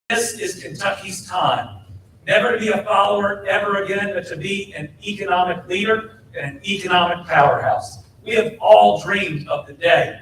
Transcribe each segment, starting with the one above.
This is Kentucky's time. Never to be a follower ever again, but to be an economic leader and an economic powerhouse. We have all dreamed of the day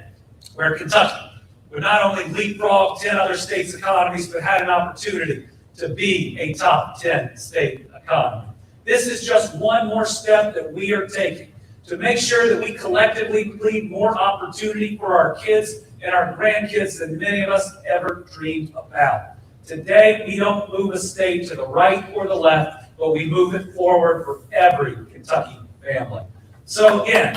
where Kentucky would not only leapfrog 10 other states' economies, but had an opportunity to be a top 10 state economy. This is just one more step that we are taking to make sure that we collectively create more opportunity for our kids and our grandkids than many of us ever dreamed about. Today, we don't move a state to the right or the left, but we move it forward for every Kentucky family. So again,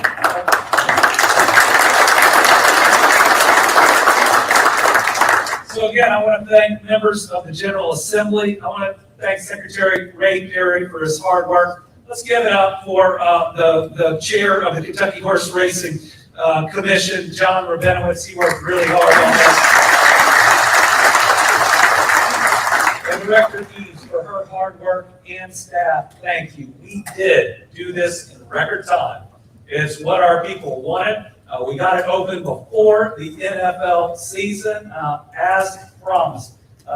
I want to thank members of the General Assembly. I want to thank Secretary Ray Perry for his hard work. Let's give it up for the chair of the Kentucky Horse Racing Commission, John Rabinowitz. He worked really hard on this. And Director Eves for her hard work and staff. Thank you. We did do this in record time. It's what our people wanted. We got it open before the NFL season, as promised.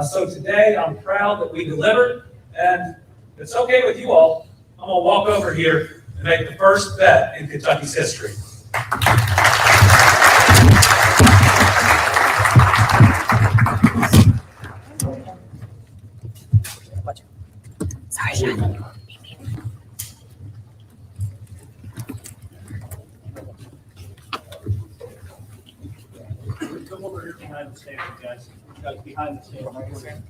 So today, I'm proud that we delivered, and if it's okay with you all, I'm going to walk over here and make the first bet in Kentucky's history. Sorry, Sean. Come over here behind the table, guys. You guys behind the table right here.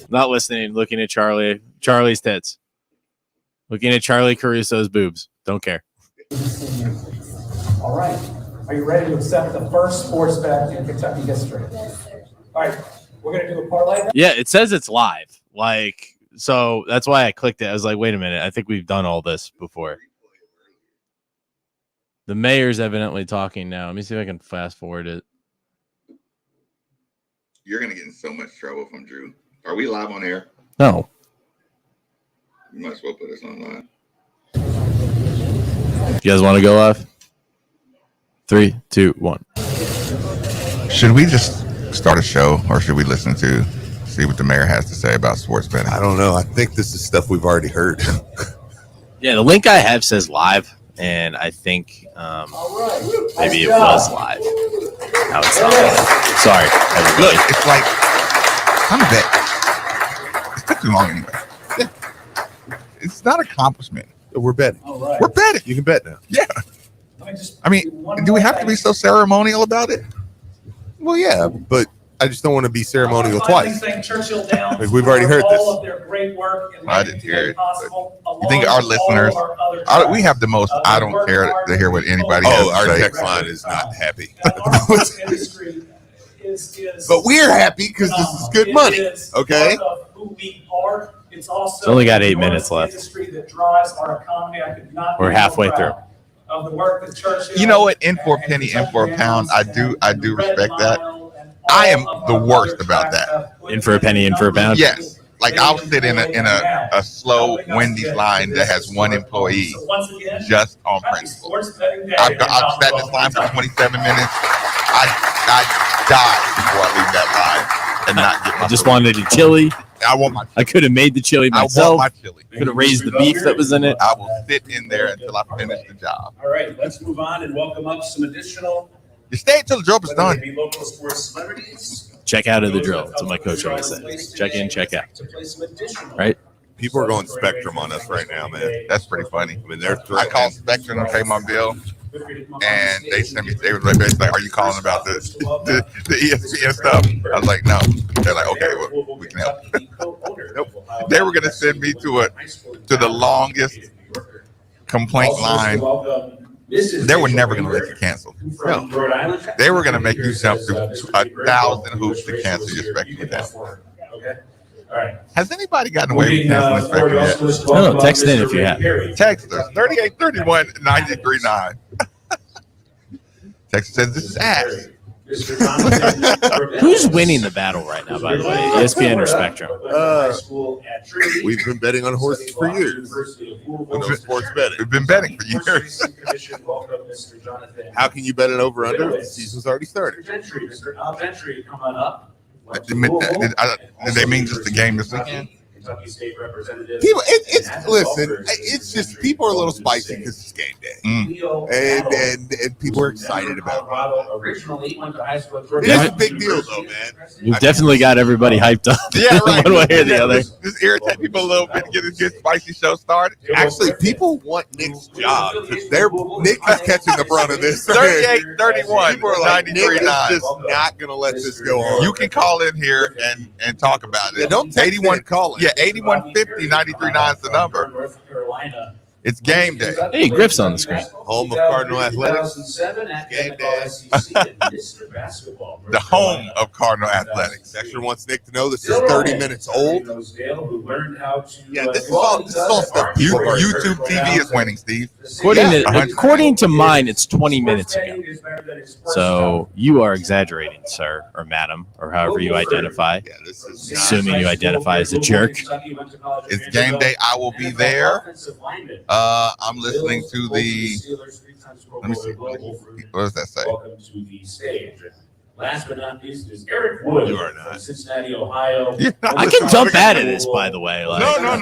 Not listening, looking at Charlie's tits. Looking at Charlie Caruso's boobs. Don't care. All right. Are you ready to accept the first sports bet in Kentucky history? Yes, sir. All right. We're going to do a parlay now. Yeah, it says it's live. So that's why I clicked it. I was like, wait a minute. I think we've done all this before. The mayor's evidently talking now. Let me see if I can fast forward it. You're going to get in so much trouble from Drew. Are we live on air? No. You might as well put us on live. You guys want to go live? 3, 2, 1. Should we just start a show, or should we listen to see what the mayor has to say about sports betting? I don't know. I think this is stuff we've already heard. Yeah, the link I have says live, and I think maybe it was live. Now it's not live. Sorry, everybody. Look, it's like, I'm a bet. It took too long anyway. Yeah. It's not an accomplishment. We're betting. All right. We're betting. You can bet now. Yeah. I mean, do we have to be so ceremonial about it? Well, yeah, but I just don't want to be ceremonial twice. Churchill down. Like, we've already heard this. All of their great work in I didn't hear it. possible, You think our listeners, we have the most, I don't care to hear what anybody has Oh, to our say. text line is not happy. industry is But we're happy because this is good money, okay? Who we are. It's also It's only got 8 minutes left. Industry that drives our economy. I could not. We're halfway through. Of the work that Churchill. You know what? In for a penny, in for a pound. I do respect that. I am the worst about that. In for a penny, in for a pound? Yes. Like I'll sit in a slow Wendy's line that has one employee just on principle. I've sat in this line for 27 minutes. I die before I leave that line and not get my I just food. wanted a chili. I want my I could have made the chili I myself. want my chili. Could have raised the beef that was in it. I will sit in there until I finish the job. All right, let's move on and welcome up some additional, You stay until the job is whether done. they be local sports celebrities. Check out of the drill. That's what my coach always says. Check in, check out. To play some additional. Right? People are going Spectrum on us right now, man. That's pretty funny. I mean, they're I called Spectrum to pay my bill, and they sent me. They were like, "Are you calling about the ESPN stuff?" I was like, "No." They're like, "Okay, well, we can help." Nope. They were gonna send me to the longest complaint line. They were never gonna let you cancel. No, they were gonna make you jump through 1,000 hoops to cancel your Spectrum account. Okay. All right. Has anybody gotten away with canceling Spectrum yet? No, text in if you have. Text us 3831-939. Text says this is ass. Mr. Jonathan. Who's winning the battle right now, by the way? ESPN or Spectrum? We've been betting on horses for years. No sports betting. We've been betting for years. How can you bet it over under if the season's already started? Mr. Gentry, come on up. Did they mean just the game this weekend? Kentucky State Representative. People, it's just people are a little spicy because it's game day, and people are excited about it. Originally went to high school. It is a big deal, though, man. You've definitely got everybody hyped up. Yeah, right. One way or the other. Just irritate people a little bit to get this good spicy show started. Actually, people want Nick's job because Nick is catching the brunt of this. 38-31, People are like, Nick is 93-9. just not going to let this go on. You can call in here and talk about it. Yeah, don't text 81 in, call in. Yeah, 8150 93.9 is the number. North Carolina. It's game day. Hey, Griff's on the screen. Home of Cardinal Athletics. 2007 Game day. Mr. Basketball. The home of Cardinal Athletics. Dexter wants Nick to know this is 30 minutes old. Yeah, this is all stuff people are YouTube TV is winning, Steve. According to mine, it's 20 minutes ago. So you are exaggerating, sir, or madam, or however you identify. Yeah, this is Assuming you identify as a jerk. It's game day. I will be there. I'm listening to the. Let me see. What does that say? Welcome to the stage. Last but not least is Eric Wood You are not. from Cincinnati, Ohio. Yeah, I can jump out of this, by the way. Like, No.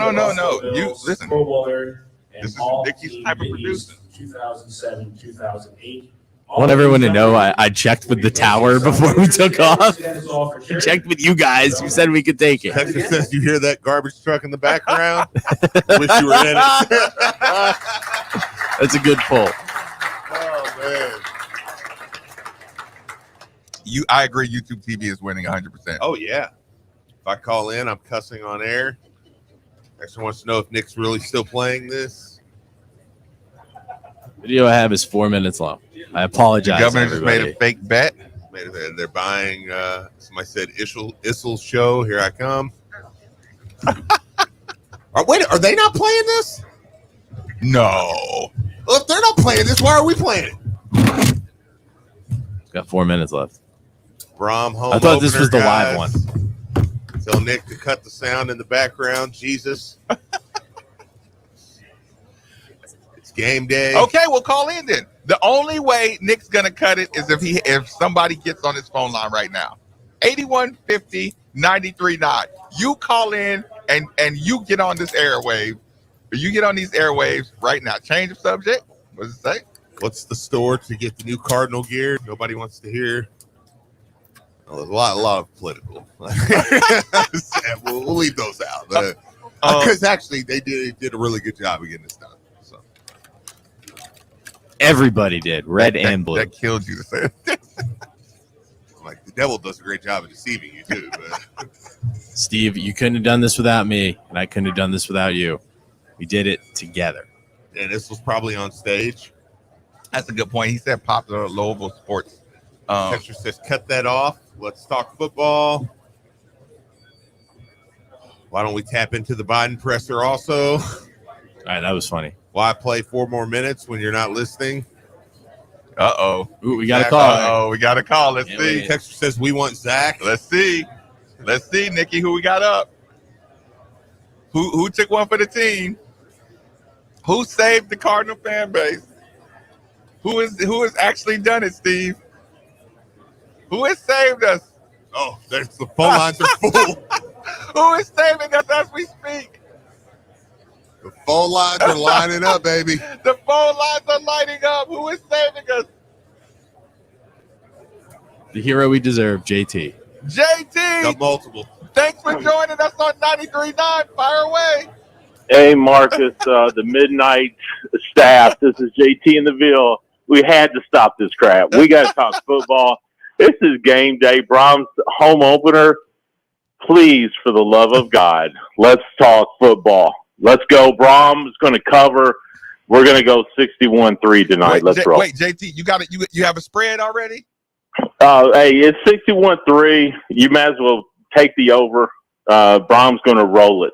You listen. Pro Bowler and This is all Dicky's team type of Big East producing. 2007, 2008. I want everyone to know I checked with the tower before we took off. I checked with you guys. You said we could take it. Dexter says you hear that garbage truck in the background. Wish you were in it. That's a good pull. Oh man. I agree. YouTube TV is winning 100%. Oh yeah. If I call in, I'm cussing on air. Dexter wants to know if Nick's really still playing this. Video I have is 4 minutes long. I apologize. The governor just everybody. made a fake bet. They're buying. Somebody said Issel's show. Here I come. Wait, are they not playing this? No. Well, if they're not playing this, why are we playing it? Got 4 minutes left. Brom home. I thought this was the opener, live guys. one. Tell Nick to cut the sound in the background. Jesus. It's game day. Okay, we'll call in then. The only way Nick's gonna cut it is if somebody gets on his phone line right now. 8150-93.9. You call in and you get on this airwave. You get on these airwaves right now. Change of subject. What does it say? What's the store to get the new Cardinal gear? Nobody wants to hear. Well, there's a lot of political. we'll leave those out. Because actually, they did a really good job of getting this done. So Everybody did, red and blue. That killed you to say it. like the devil does a great job of deceiving you too. But Steve, you couldn't have done this without me, and I couldn't have done this without you. We did it together. and this was probably on stage. That's a good point. He said popular Louisville sports. Texture says, cut that off. Let's talk football. Why don't we tap into the Biden presser also? All right, that was funny. Why play 4 more minutes when you're not listening? Uh-oh. Ooh, we got a call. Uh-oh, we got a call. Let's Yeah, see. wait. Texture says, we want Zach. Let's see. Let's see, Nikki, who we got up. Who took one for the team? Who saved the Cardinal fan base? Who has actually done it, Steve? Who has saved us? Oh, there's the phone lines are full. Who is saving us as we speak? The phone lines are lining up, baby. The phone lines are lighting up. Who is saving us? The hero we deserve, JT. JT, Got multiple. thanks for joining us on 93.9. Fire away. Hey, Marcus, the Midnight staff. This is JT in the Ville. We had to stop this crap. We got to talk football. This is game day. Brahms home opener. Please, for the love of God, let's talk football. Let's go. Brahms is going to cover. We're going to go 61-3 tonight. Let's roll. Wait, JT, you got it. You have a spread already? Hey, it's 61-3. You might as well take the over. Brahms going to roll it.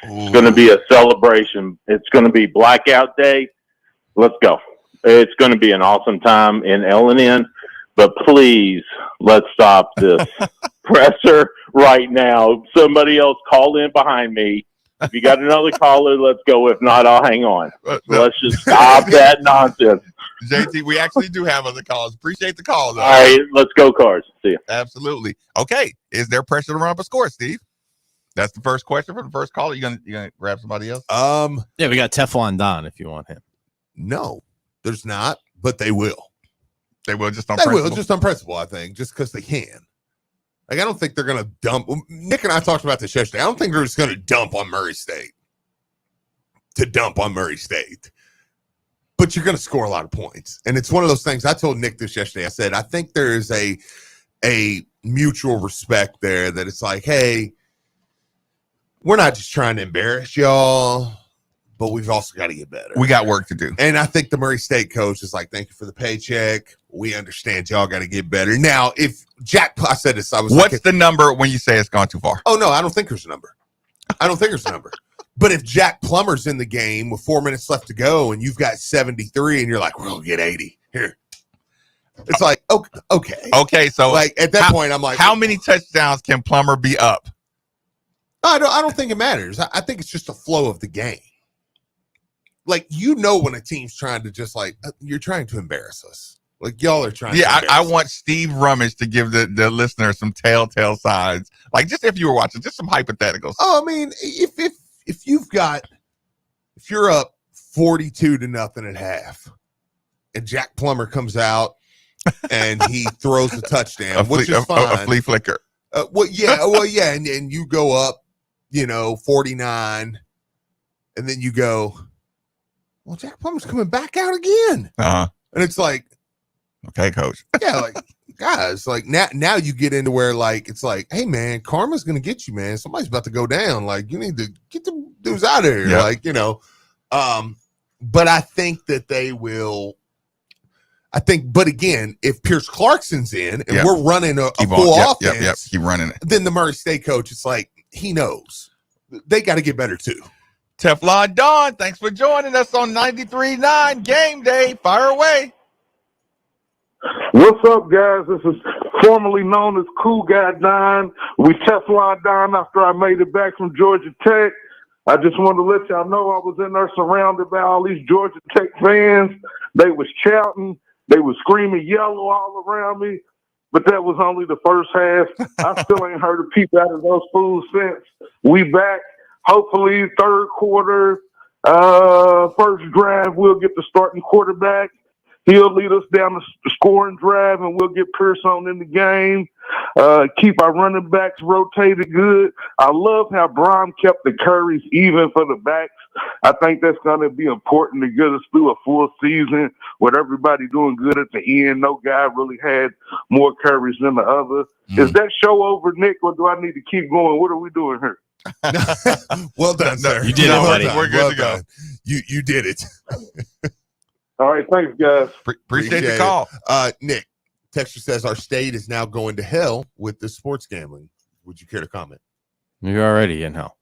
It's going to be a celebration. It's going to be blackout day. Let's go. It's going to be an awesome time in L&N. but please, let's stop this presser right now. Somebody else call in behind me. If you got another caller, let's go. If not, I'll hang on. Let's just stop that nonsense. JT, we actually do have other calls. Appreciate the call, though. All right, let's go, Cards. See ya. Absolutely. Okay. Is there pressure to run up a score, Steve? That's the first question for the first caller. You gonna grab somebody else? Yeah, we got Teflon Don if you want him. No, there's not, but they will. They will just on They principle. will just on principle, I think, just because they can. Like, I don't think they're going to dump. Nick and I talked about this yesterday. I don't think they're just going to dump on Murray State. But you're going to score a lot of points. And it's one of those things. I told Nick this yesterday. I said, I think there is a mutual respect there that it's like, hey, we're not just trying to embarrass y'all, but we've also got to get better. We got work to do. And I think the Murray State coach is like, thank you for the paycheck. We understand y'all got to get better. Now, if I said this, I was What's like, the number when you say it's gone too far? oh, no, I don't think there's a number. But if Jack Plummer's in the game with 4 minutes left to go and you've got 73 and you're like, we're going to get 80 here. It's like, okay. Okay, so Like at that point, I'm like, how many touchdowns can Plummer be up? I don't think it matters. I think it's just a flow of the game. Like, when a team's trying to just like, you're trying to embarrass us. Like, y'all are trying to Yeah, embarrass I us. want Steve Rummage to give the listener some telltale signs. Like, just if you were watching, just some hypotheticals. Oh, I mean, if you're up 42-0 at half, and Jack Plummer comes out and he throws a touchdown, which is fine. A flea flicker. Well, yeah, and you go up, 49, and then you go, well, Jack Plummer's coming back out again, Uh-huh. and it's like, Okay, coach. yeah, like guys, like now you get into where like it's like, hey man, karma's gonna get you, man. Somebody's about to go down. Like, you need to get the dudes out of here. Yeah. Like, but I think that they will. But again, if Pierce Clarkson's in and Yeah. we're running a Keep full on. offense, Yep. Keep running it. then the Murray State coach, it's like he knows they got to get better too. Teflon Don, thanks for joining us on 93.9 Game Day. Fire away. What's up, guys? This is formerly known as Cool Guy Don. We Teflon Don after I made it back from Georgia Tech. I just wanted to let y'all know I was in there surrounded by all these Georgia Tech fans. They was shouting. They was screaming yellow all around me. But that was only the first half. I still ain't heard a peep out of those fools since. We back. Hopefully, third quarter, first drive, we'll get the starting quarterback. He'll lead us down the scoring drive, and we'll get Pierce on in the game. Keep our running backs rotated good. I love how Brom kept the carries even for the backs. I think that's going to be important to get us through a full season with everybody doing good at the end. No guy really had more carries than the other. Is that show over, Nick, or do I need to keep going? What are we doing here? Well done, sir. You did it, buddy. We're good to go. You did it. All right, thanks, guys. Appreciate the call. Nick, Texture says our state is now going to hell with the sports gambling. Would you care to comment? You're already in hell.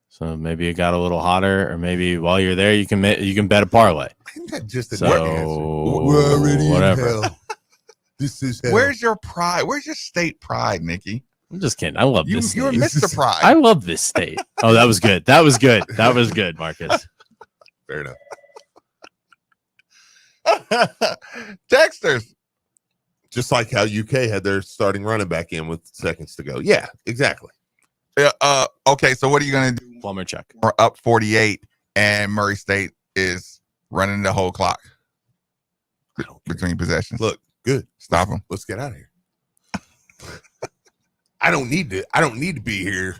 So maybe it got a little hotter, or maybe while you're there, you can bet a parlay. Isn't that just a So, answer? We're already whatever. in hell. This is hell. Where's your pride? Where's your state pride, Nikki? I'm just kidding. I love this You're state. Mr. Pride. I love this state. Oh, that was good. That was good. That was good, Marcus. Fair enough. Texters. Just like how UK had their starting running back in with seconds to go. Yeah, exactly. Okay, so what are you going to do? Plumber check. We're up 48, and Murray State is running the whole clock between possessions. Look, good. Stop them. Let's get out of here. I don't need to be here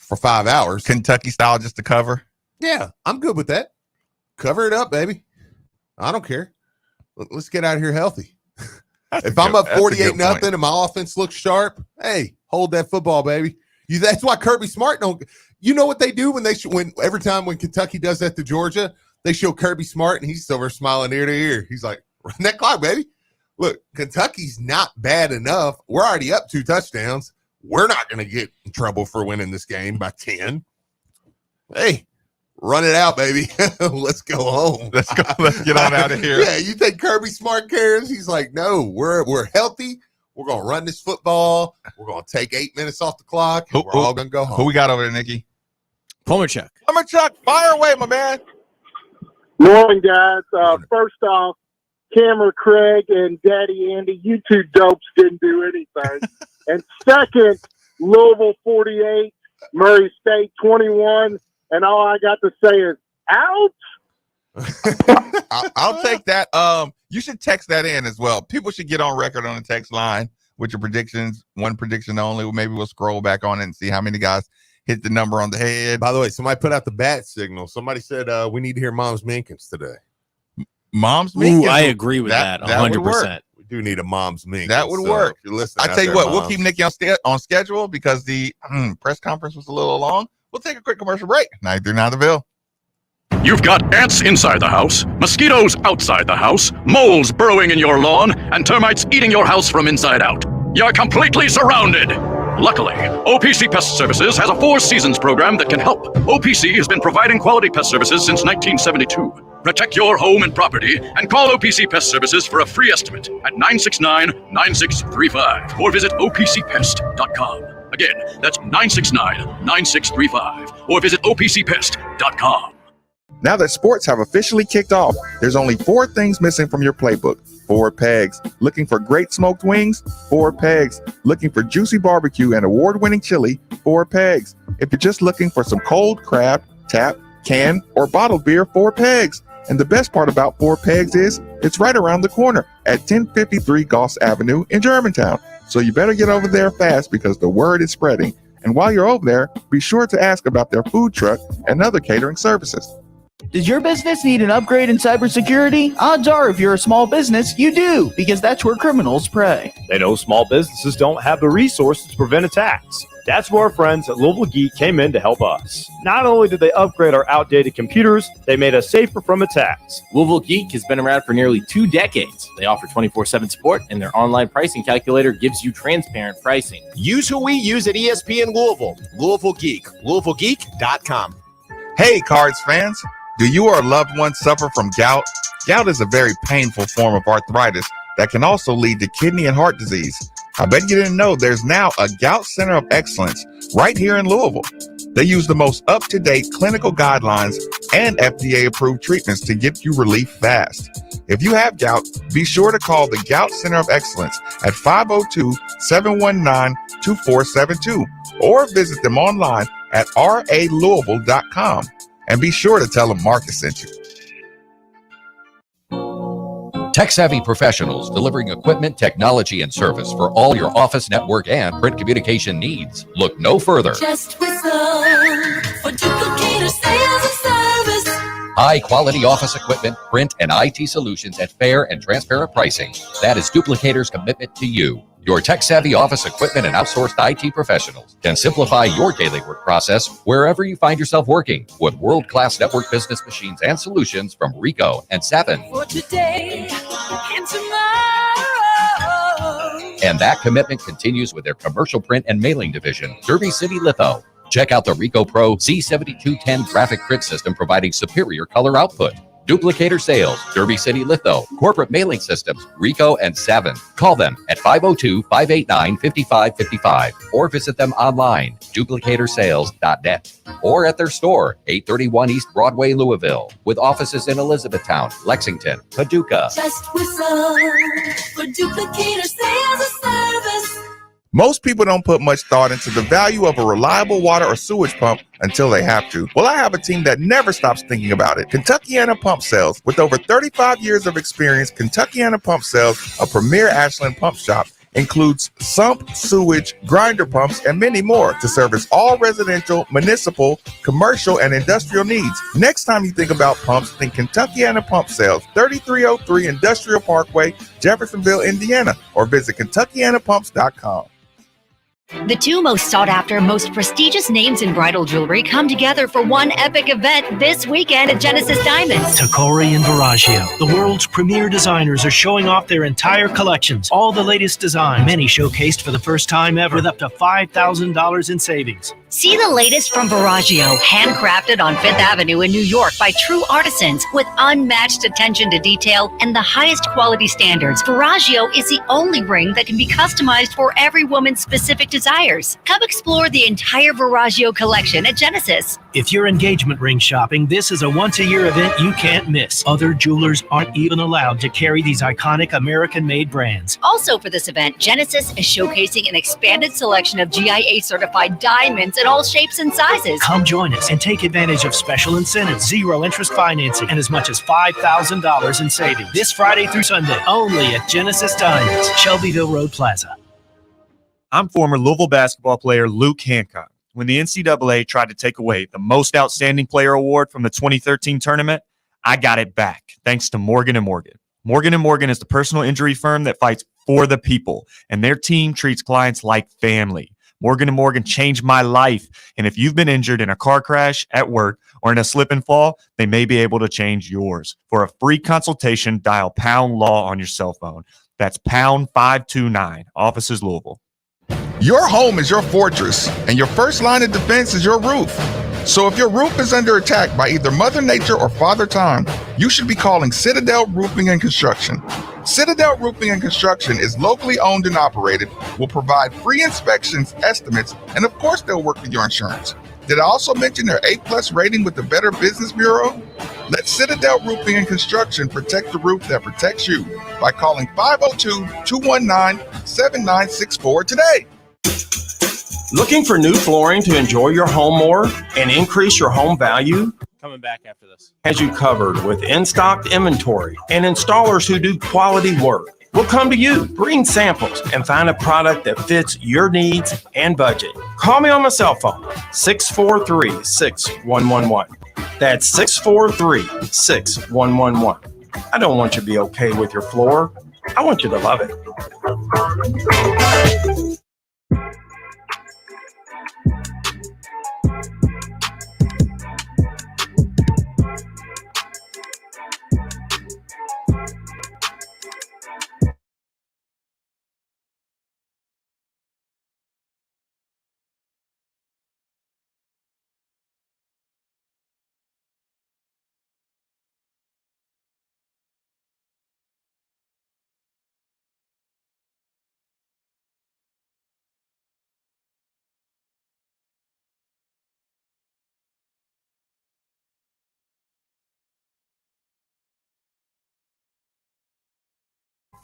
for 5 hours. Kentucky style just to cover. Yeah, I'm good with that. Cover it up, baby. I don't care. Let's get out of here healthy. If I'm up 48-0 and my offense looks sharp, hey, hold that football, baby. That's why Kirby Smart don't. You know what they do when every time when Kentucky does that to Georgia, they show Kirby Smart and he's over smiling ear to ear. He's like, run that clock, baby. Look, Kentucky's not bad enough. We're already up 2 touchdowns. We're not going to get in trouble for winning this game by 10. Hey, Run it out, baby. Let's go home. Let's go. Let's get on out of here. Yeah, you think Kirby Smart cares? He's like, no, we're healthy. We're gonna run this football. We're gonna take 8 minutes off the clock. And we're all gonna go home. Who we got over there, Nikki? Plumberchuck. Chuck, fire away, my man. Morning, guys. First off, Cameron Craig and Daddy Andy, you two dopes didn't do anything. And second, Louisville 48, Murray State 21, and all I got to say is, ouch. I'll take that. You should text that in as well. People should get on record on the text line with your predictions. One prediction only. Maybe we'll scroll back on it and see how many guys hit the number on the head. By the way, somebody put out the bat signal. Somebody said we need to hear Mom's Minkins today. Mom's Minkins? Ooh, I agree with that 100%. We do need a Mom's Minkins. That would work. If you're listening, I tell you what, Moms. we'll keep Nikki on schedule because the press conference was a little long. We'll take a quick commercial break. 93.9 The Ville. You've got ants inside the house, mosquitoes outside the house, moles burrowing in your lawn, and termites eating your house from inside out. You're completely surrounded. Luckily, OPC Pest Services has a 4 seasons program that can help. OPC has been providing quality pest services since 1972. Protect your home and property and call OPC Pest Services for a free estimate at 969-9635 or visit opcpest.com. Again, that's 969-9635 or visit opcpest.com. Now that sports have officially kicked off, there's only 4 things missing from your playbook. 4 pegs. Looking for great smoked wings? 4 pegs. Looking for juicy barbecue and award-winning chili? 4 pegs. If you're just looking for some cold crab, tap, can, or bottled beer? 4 pegs. And the best part about 4 pegs is it's right around the corner at 1053 Goss Avenue in Germantown. So you better get over there fast because the word is spreading. And while you're over there, be sure to ask about their food truck and other catering services. Does your business need an upgrade in cybersecurity? Odds are, if you're a small business, you do, because that's where criminals prey. They know small businesses don't have the resources to prevent attacks. That's where our friends at Louisville Geek came in to help us. Not only did they upgrade our outdated computers, they made us safer from attacks. Louisville Geek has been around for nearly 2 decades. They offer 24/7 support, and their online pricing calculator gives you transparent pricing. Use who we use at ESPN Louisville. Louisville Geek. LouisvilleGeek.com. Hey, Cards fans. Do you or a loved one suffer from gout? Gout is a very painful form of arthritis that can also lead to kidney and heart disease. I bet you didn't know there's now a Gout Center of Excellence right here in Louisville. They use the most up-to-date clinical guidelines and FDA-approved treatments to get you relief fast. If you have gout, be sure to call the Gout Center of Excellence at 502-719-2472 or visit them online at ralouisville.com. And be sure to tell them Marcus sent you. Tech-savvy professionals delivering equipment, technology, and service for all your office, network, and print communication needs. Look no further. Just whistle for Duplicator Sales and Service. High-quality office equipment, print, and IT solutions at fair and transparent pricing. That is Duplicator's commitment to you. Your tech-savvy office equipment and outsourced IT professionals can simplify your daily work process wherever you find yourself working with world-class network business machines and solutions from Rico and Savin. For today and tomorrow. And that commitment continues with their commercial print and mailing division, Derby City Litho. Check out the Rico Pro C7210 graphic print system providing superior color output. Duplicator Sales, Derby City Litho, Corporate Mailing Systems, Rico and Savin. Call them at 502-589-5555 or visit them online, duplicatorsales.net, or at their store, 831 East Broadway, Louisville, with offices in Elizabethtown, Lexington, Paducah. Just whistle for Duplicator Sales and Service. Most people don't put much thought into the value of a reliable water or sewage pump until they have to. Well, I have a team that never stops thinking about it. Kentuckiana Pump Sales. With over 35 years of experience, Kentuckiana Pump Sales, a premier Ashland pump shop, includes sump, sewage, grinder pumps, and many more to service all residential, municipal, commercial, and industrial needs. Next time you think about pumps, think Kentuckiana Pump Sales, 3303 Industrial Parkway, Jeffersonville, Indiana, or visit KentuckianaPumps.com. The 2 most sought-after, most prestigious names in bridal jewelry come together for one epic event this weekend at Genesis Diamonds. Tacori and Viraggio, the world's premier designers, are showing off their entire collections. All the latest designs, many showcased for the first time ever, with up to $5,000 in savings. See the latest from Viraggio, handcrafted on Fifth Avenue in New York by true artisans with unmatched attention to detail and the highest quality standards. Viraggio is the only ring that can be customized for every woman's specific desires. Come explore the entire Viraggio collection at Genesis. If you're engagement ring shopping, this is a once-a-year event you can't miss. Other jewelers aren't even allowed to carry these iconic American-made brands. Also for this event, Genesis is showcasing an expanded selection of GIA-certified diamonds in all shapes and sizes. Come join us and take advantage of special incentives, zero interest financing, and as much as $5,000 in savings. This Friday through Sunday, only at Genesis Diamonds, Shelbyville Road Plaza. I'm former Louisville basketball player Luke Hancock. When the NCAA tried to take away the Most Outstanding Player Award from the 2013 tournament, I got it back thanks to Morgan & Morgan. Morgan & Morgan is the personal injury firm that fights for the people, and their team treats clients like family. Morgan & Morgan changed my life, and if you've been injured in a car crash, at work, or in a slip and fall, they may be able to change yours. For a free consultation, dial #LAW on your cell phone. That's #529, offices Louisville. Your home is your fortress, and your first line of defense is your roof. So if your roof is under attack by either Mother Nature or Father Time, you should be calling Citadel Roofing and Construction. Citadel Roofing and Construction is locally owned and operated, will provide free inspections, estimates, and of course they'll work with your insurance. Did I also mention their A+ rating with the Better Business Bureau? Let Citadel Roofing and Construction protect the roof that protects you by calling 502-219-7964 today. Looking for new flooring to enjoy your home more and increase your home value? Coming back after this. Has you covered with in-stock inventory and installers who do quality work. We'll come to you, bring samples, and find a product that fits your needs and budget. Call me on my cell phone, 643-6111. That's 643-6111. I don't want you to be okay with your floor. I want you to love it.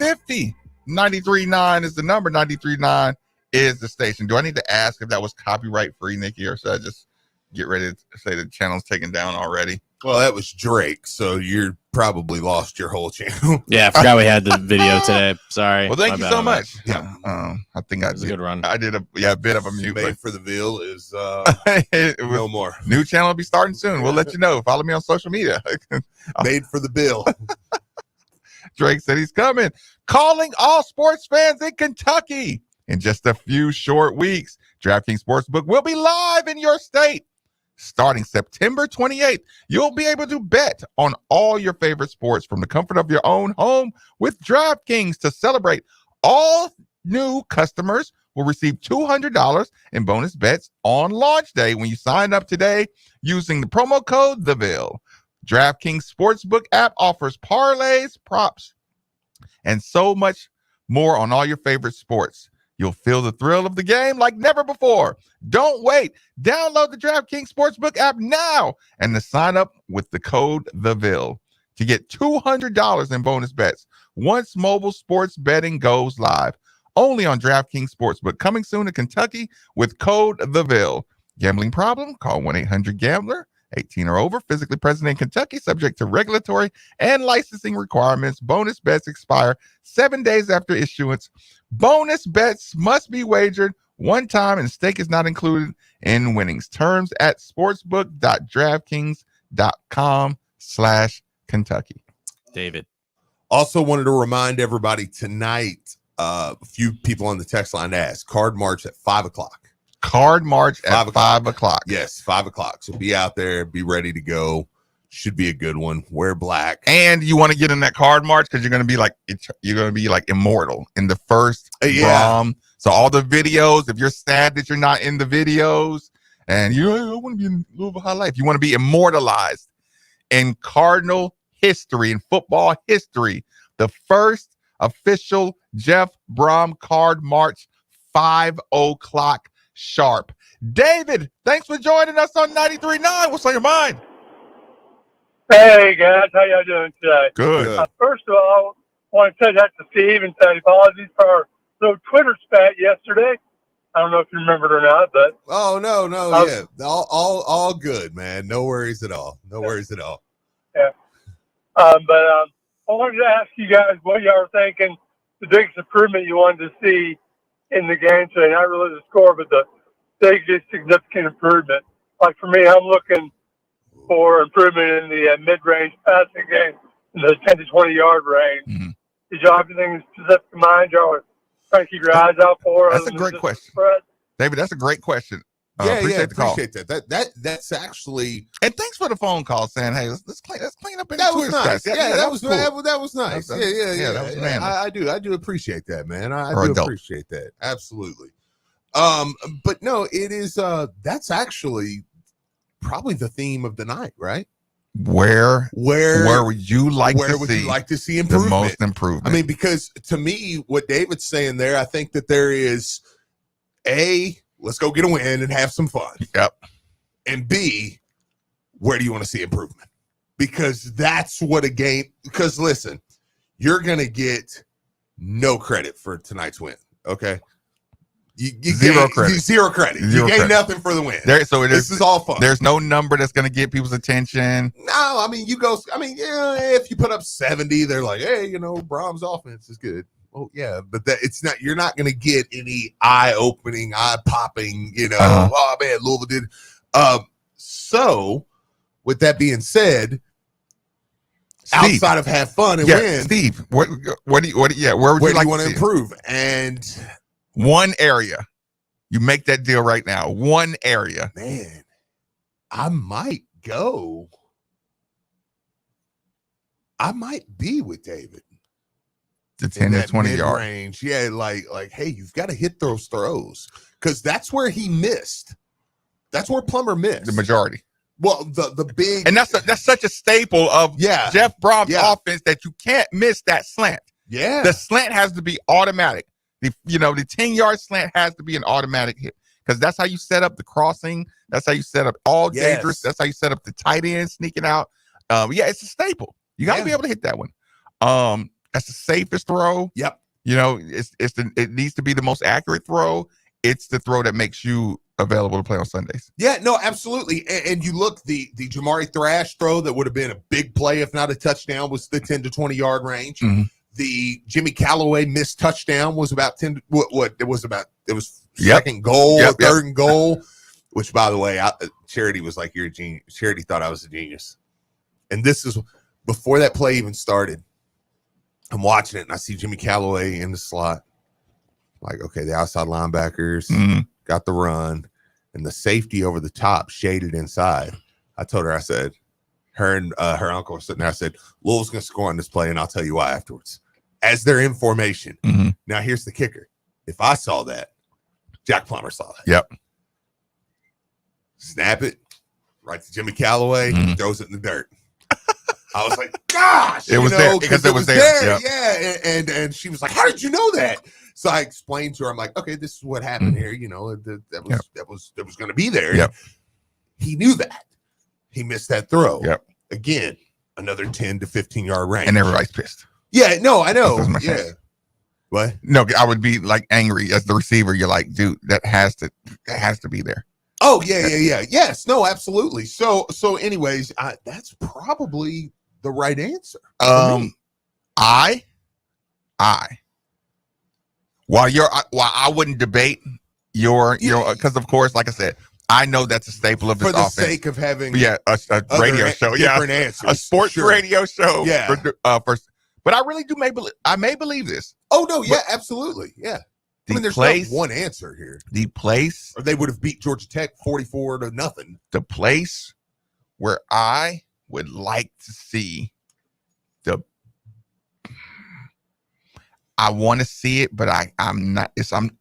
$50. 93.9 is the number. 93.9 is the station. Do I need to ask if that was copyright free, Nikki, or should I just get ready to say the channel's taken down already? Well, that was Drake, so you're probably lost your whole channel. Yeah, I forgot we had the video today. Sorry. Well, thank you so much. Yeah, I think it was a good run. I did a bit of a mute. Made for the Ville is it was, no more. New channel will be starting soon. We'll let you know. Follow me on social media. Made for the bill. Drake said he's coming. Calling all sports fans in Kentucky. In just a few short weeks, DraftKings Sportsbook will be live in your state. Starting September 28th, you'll be able to bet on all your favorite sports from the comfort of your own home with DraftKings. To celebrate, all new customers will receive $200 in bonus bets on launch day when you sign up today using the promo code THEVILLE. DraftKings Sportsbook app offers parlays, props, and so much more on all your favorite sports. You'll feel the thrill of the game like never before. Don't wait. Download the DraftKings Sportsbook app now and to sign up with the code THEVILLE to get $200 in bonus bets once mobile sports betting goes live. Only on DraftKings Sportsbook. Coming soon to Kentucky with code THEVILLE. Gambling problem? Call 1-800-GAMBLER. 18 or over, physically present in Kentucky, subject to regulatory and licensing requirements. Bonus bets expire 7 days after issuance. Bonus bets must be wagered one time and stake is not included in winnings. Terms at sportsbook.draftkings.com/Kentucky. David. Also wanted to remind everybody tonight, a few people on the text line asked, Card March at 5 o'clock. Card March at 5 o'clock. Yes, 5 o'clock. So be out there, be ready to go. Should be a good one. Wear black. And you want to get in that card march because you're going to be like immortal in the first prom. So all the videos, if you're sad that you're not in the videos, And I want to be in Louisville High Life. You want to be immortalized in Cardinal history, in football history. The first official Jeff Brom card march, 5:00 sharp. David, thanks for joining us on 93.9. What's on your mind? Hey guys, how y'all doing today? Good. First of all, I want to say that to Steve and say apologies for our little Twitter spat yesterday. I don't know if you remember it or not, but yeah, all good, man. No worries at all. No worries at all. Yeah. I wanted to ask you guys what y'all were thinking. The biggest improvement you wanted to see in the game today, not really the score, but the biggest significant improvement. Like for me, I'm looking for improvement in the mid-range passing game, in the 10 to 20-yard range. Mm-hmm. Did y'all have anything specific in mind y'all are trying to keep your eyes out for? That's a great question. David, that's a great question. Appreciate the call. That's actually. And thanks for the phone call saying, hey, let's clean up. That was nice. Cool. That was nice. Yeah. That was manly. I do appreciate that, man. I do appreciate that. Absolutely. But no, it is. That's actually probably the theme of the night, right? Where would you like to see improvement? The most improvement? I mean, because to me, what David's saying there, I think that there is let's go get a win and have some fun. Yep. And B, where do you want to see improvement? Because that's what a game. Because listen, you're gonna get no credit for tonight's win. Okay. Zero credit. You gain nothing for the win. This is all fun. There's no number that's going to get people's attention. No, I mean, if you put up 70, they're like, hey, Brom's offense is good. Well, yeah, but it's not. You're not going to get any eye-opening, eye-popping. Oh man, Louisville did. So, with that being said, Steve, outside of have fun and win, Steve, where would you like to improve? And one area, you make that deal right now. One area, man, I might be with David. The 10 to 20 yard range. Yeah, like, hey, you've got to hit those throws because that's where he missed. That's where Plummer missed. The majority. Well, the big, and that's such a staple of Jeff Brom's offense that you can't miss that slant. Yeah, the slant has to be automatic. The 10-yard slant has to be an automatic hit because that's how you set up the crossing. That's how you set up all dangerous. That's how you set up the tight end sneaking out. It's a staple. You got to be able to hit that one. That's the safest throw. Yep. It needs to be the most accurate throw. It's the throw that makes you available to play on Sundays. Yeah, no, absolutely. And you look, the Jamari Thrash throw that would have been a big play if not a touchdown was the 10 to 20 yard range. Mm-hmm. The Jimmy Callaway missed touchdown was about 10. It was second goal, third and goal. Which, by the way, Charity was like, "You're a genius." Charity thought I was a genius. And this is before that play even started. I'm watching it and I see Jimmy Callaway in the slot. Like, okay, the outside linebackers got the run, and the safety over the top shaded inside. I told her, I said, her and her uncle were sitting there. I said, Louisville's going to score on this play, and I'll tell you why afterwards. As they're in formation. Mm-hmm. Now, here's the kicker. If I saw that, Jack Plummer saw that. Yep. Snap it, right to Jimmy Callaway, throws it in the dirt. I was like, gosh, it was there because it was there. Yep. Yeah, and she was like, how did you know that? So I explained to her, I'm like, okay, this is what happened here. That was going to be there. Yep. He knew that. He missed that throw. Yep. Again, another 10 to 15 yard range. And everybody's pissed. Yeah, no, I know. Yeah. What? No, I would be like angry as the receiver. You're like, dude, that has to be there. Oh, yeah. Yes, no, absolutely. So anyways, that's probably the right answer. I while I wouldn't debate your because of course, like I said, I know that's a staple of this offense. For the sake of having a radio show, different answers, a sports radio show. Yeah. But I really do may believe this. Oh no, yeah, absolutely, yeah. There's not one answer here. The place, or they would have beat Georgia Tech 44-0. The place where I would like to see I want to see it, but I'm not. I'm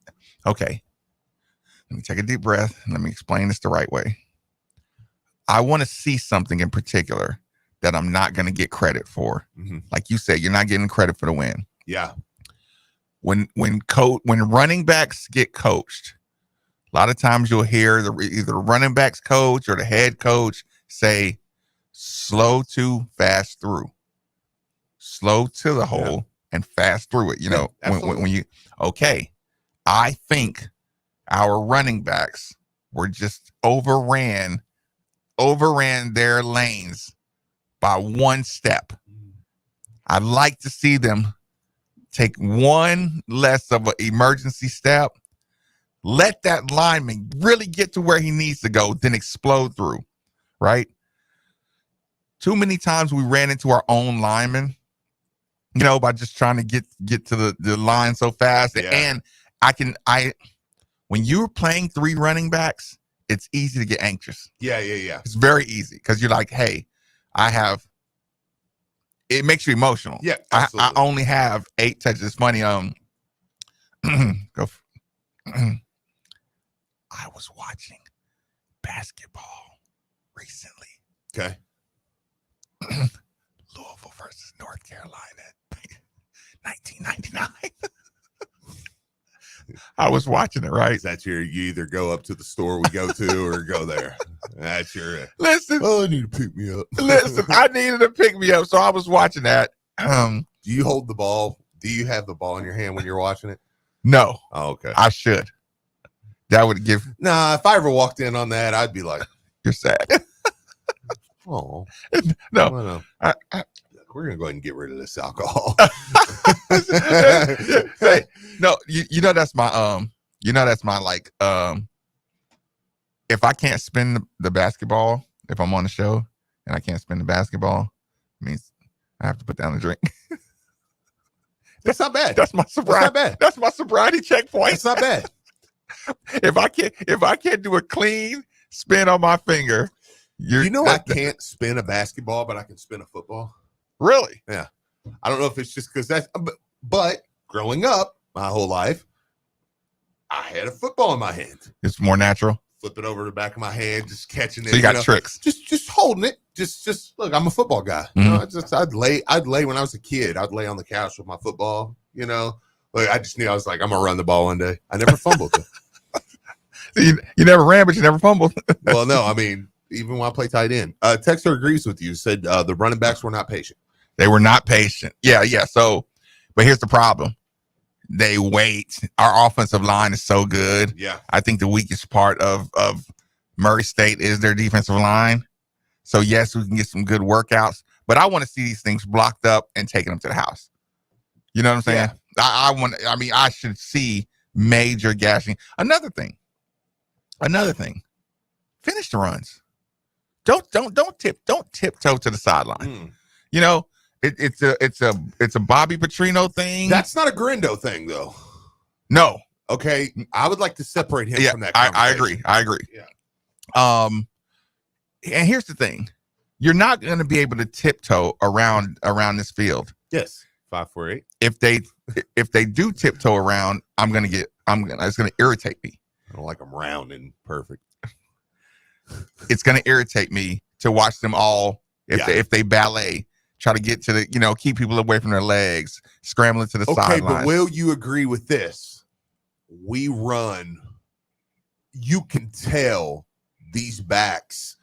okay. let me take a deep breath. And let me explain this the right way. I want to see something in particular that I'm not going to get credit for. Mm-hmm. Like you said, you're not getting credit for the win. Yeah. When running backs get coached, a lot of times you'll hear either the running backs coach or the head coach say, slow to fast through. Slow to the hole and fast through it. You know, when you, okay, I think our running backs were just overran their lanes by one step. I'd like to see them take one less of an emergency step, let that lineman really get to where he needs to go, then explode through, right? Too many times we ran into our own linemen, you know, by just trying to get to the line so fast. Yeah. And when you're playing 3 running backs, it's easy to get anxious. Yeah. It's very easzy because you're like, hey, it makes you emotional. Yeah, I only have 8 touches. It's funny. I was watching basketball recently. Okay. Louisville versus North Carolina, 1999. I was watching it, right? That's you either go up to the store we go to or go there. That's your listen. Oh, I need to pick me up. Listen, I needed to pick me up, so I was watching that. Do you hold the ball? Do you have the ball in your hand when you're watching it? No. Oh, okay. I should. That would give. Nah, if I ever walked in on that, I'd be like, "You're sad." Oh no. We're gonna go ahead and get rid of this alcohol. Hey, no, you know that's my like if I can't spin the basketball, if I'm on the show and I can't spin the basketball, it means I have to put down the drink. That's not bad. That's my sobriety. That's not bad. That's my sobriety checkpoint. It's not bad. If I can't do a clean spin on my finger, I can't spin a basketball, but I can spin a football. Really? Yeah. I don't know if it's just because that's, but growing up my whole life, I had a football in my hand. It's more natural. Flip it over the back of my hand, just catching it. So you got tricks. Just holding it. Just look, I'm a football guy. Mm-hmm. You know, I'd lay when I was a kid. I'd lay on the couch with my football. You know, like I just knew I was like, I'm gonna run the ball one day. I never fumbled it. You never ran, but you never fumbled. Well, no, I mean, even when I play tight end, Texter agrees with you. Said the running backs were not patient. They were not patient. Yeah. So, but here's the problem. They wait. Our offensive line is so good. Yeah. I think the weakest part of Murray State is their defensive line. So, yes, we can get some good workouts, but I want to see these things blocked up and taking them to the house. You know what I'm saying? Yeah. I should see major gashing. Another thing. Finish the runs. Don't tiptoe to the sideline. You know, it's a Bobby Petrino thing. That's not a Grindo thing, though. No. Okay, I would like to separate him from that. I agree. Yeah. And here's the thing: you're not going to be able to tiptoe around this field. Yes, 5, 4, 8. If they do tiptoe around, it's going to irritate me. I don't like them round and perfect. It's going to irritate me to watch them all if they ballet. Try to get to the, keep people away from their legs, scrambling to the sideline. Okay, but will you agree with this? We run. You can tell these backs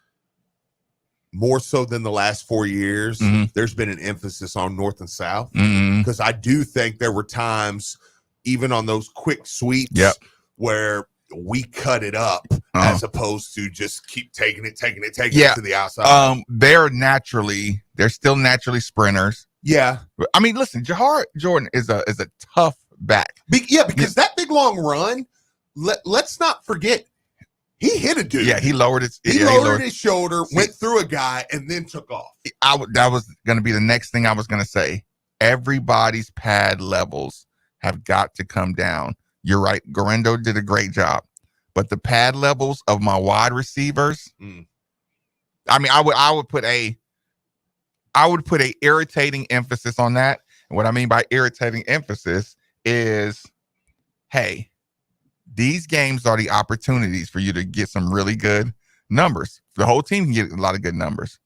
more so than the last 4 years. Mm-hmm. There's been an emphasis on north and south Mm-hmm. because I do think there were times, even on those quick sweeps, where we cut it up as opposed to just keep taking it to the outside. They're still naturally sprinters. Yeah. I mean, listen, Jahar Jordan is a tough back. Because that big long run, let's not forget, he hit a dude. Yeah, he lowered his shoulder, went through a guy, and then took off. That was going to be the next thing I was going to say. Everybody's pad levels have got to come down. You're right. Gorendo did a great job, but the pad levels of my wide receivers. I mean, I would put a irritating emphasis on that. And what I mean by irritating emphasis is, hey, These games are the opportunities for you to get some really good numbers. The whole team can get a lot of good numbers.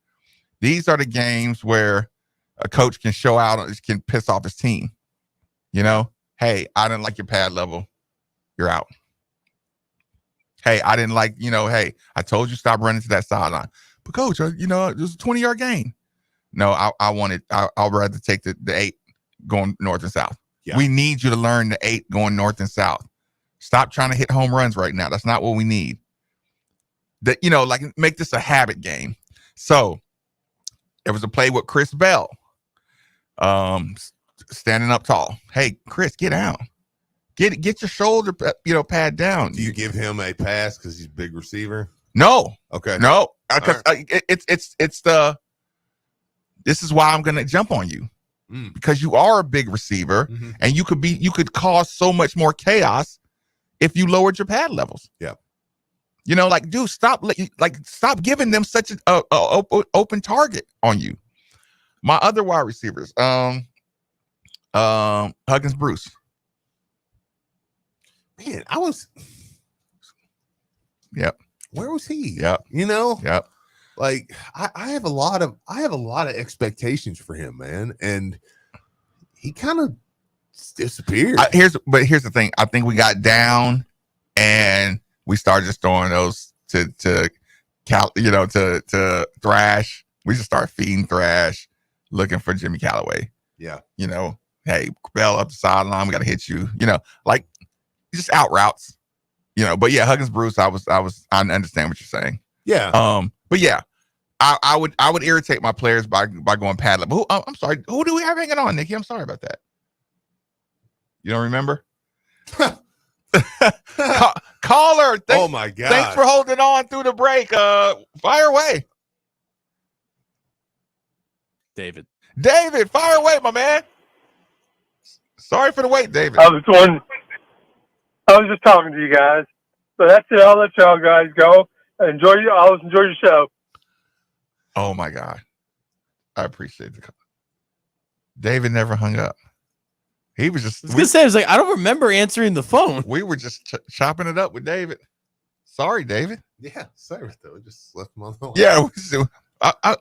These are the games where a coach can show out, can piss off his team. You know, hey, I didn't like your pad level. You're out. Hey, I didn't like, hey, I told you stop running to that sideline. But coach, it was a 20-yard gain. No, I'll rather take the 8 going north and south. Yeah. We need you to learn the 8 going north and south. Stop trying to hit home runs right now. That's not what we need. Make this a habit game. So there was a play with Chris Bell, standing up tall. Hey, Chris, get out. Get your shoulder, pad down. Do you give him a pass because he's a big receiver? No. Okay. No. This is why I'm going to jump on you, because you are a big receiver, and you could cause so much more chaos if you lowered your pad levels. Yeah. Dude, stop giving them such an open target on you. My other wide receivers, Huggins Bruce. Man, Yep. Where was he? Yep. Yep. Like I have a lot of expectations for him, man, and he kind of disappeared. Here's the thing. I think we got down, and we started just throwing those to Thrash. We just started feeding Thrash, looking for Jimmy Callaway. Yeah. Hey, Bell up the sideline. We got to hit you. Just out routes. But yeah, Huggins Bruce. I understand what you're saying. Yeah. But yeah, I would irritate my players by going pad level. I'm sorry. Who do we have hanging on, Nikki? I'm sorry about that. You don't remember? Caller. Oh my God. Thanks for holding on through the break. Fire away. David, fire away, my man. Sorry for the wait, David. I was just talking to you guys. So that's it. I'll let y'all guys go. Always enjoy your show. Oh my God. I appreciate the call. David never hung up. He was just. I was like, I don't remember answering the phone. We were just chopping it up with David. Sorry, David. Yeah, sorry though. Just left him on the line. Yeah,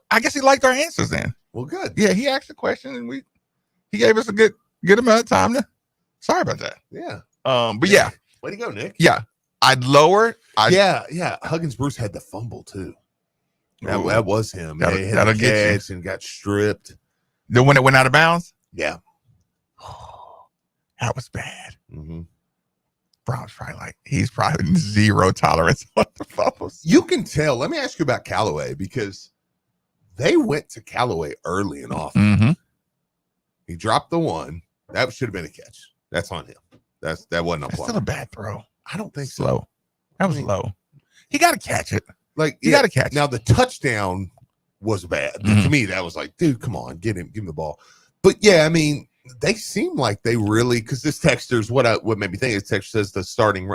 I guess he liked our answers then. Well, good. Yeah, he asked a question and he gave us a good amount of time to. Sorry about that. Yeah. But yeah. Way to go, Nick. Yeah. I'd lower. Yeah. Huggins Bruce had the fumble too. That was him. That'll get you. And got stripped. The one that went out of bounds? Yeah. That was bad. Mm-hmm. Brown's he's probably zero tolerance on the fumbles. You can tell. Let me ask you about Callaway, because they went to Callaway early and often. Mm-hmm. He dropped the one. That should have been a catch. That's on him. That wasn't a play. Still a bad throw. I don't think slow. So. That was low. He got to catch it. You got to catch it. Now the touchdown was bad. To me, that was like, dude, come on, give him the ball. But yeah, I mean, they seem like they really, because this texter's what made me think. This texter says the starting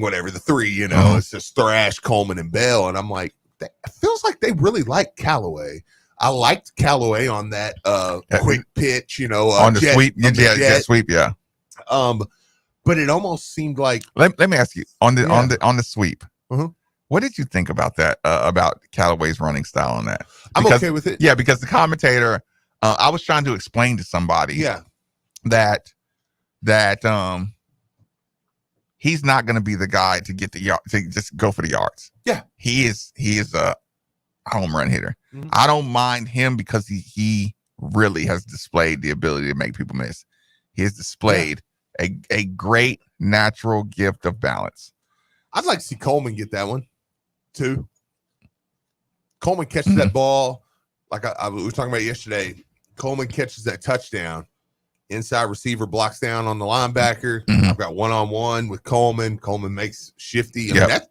whatever, the 3, it's just Thrash, Coleman, and Bell, and I'm like, it feels like they really like Callaway. I liked Callaway on that quick pitch, on the sweep, jet sweep, yeah. But it almost seemed like. Let me ask you on the sweep. What did you think about that? About Callaway's running style on that? I'm okay with it. Yeah, because the commentator, I was trying to explain to somebody, that he's not going to be the guy to get the yard, to just go for the yards. Yeah, he is a home run hitter. I don't mind him because he really has displayed the ability to make people miss. He has displayed a great natural gift of balance. I'd like to see Coleman get that one too. Coleman catches that ball like we were talking about yesterday. Coleman catches that touchdown. Inside receiver blocks down on the linebacker. I've got one-on-one with Coleman. Coleman makes shifty. I mean, that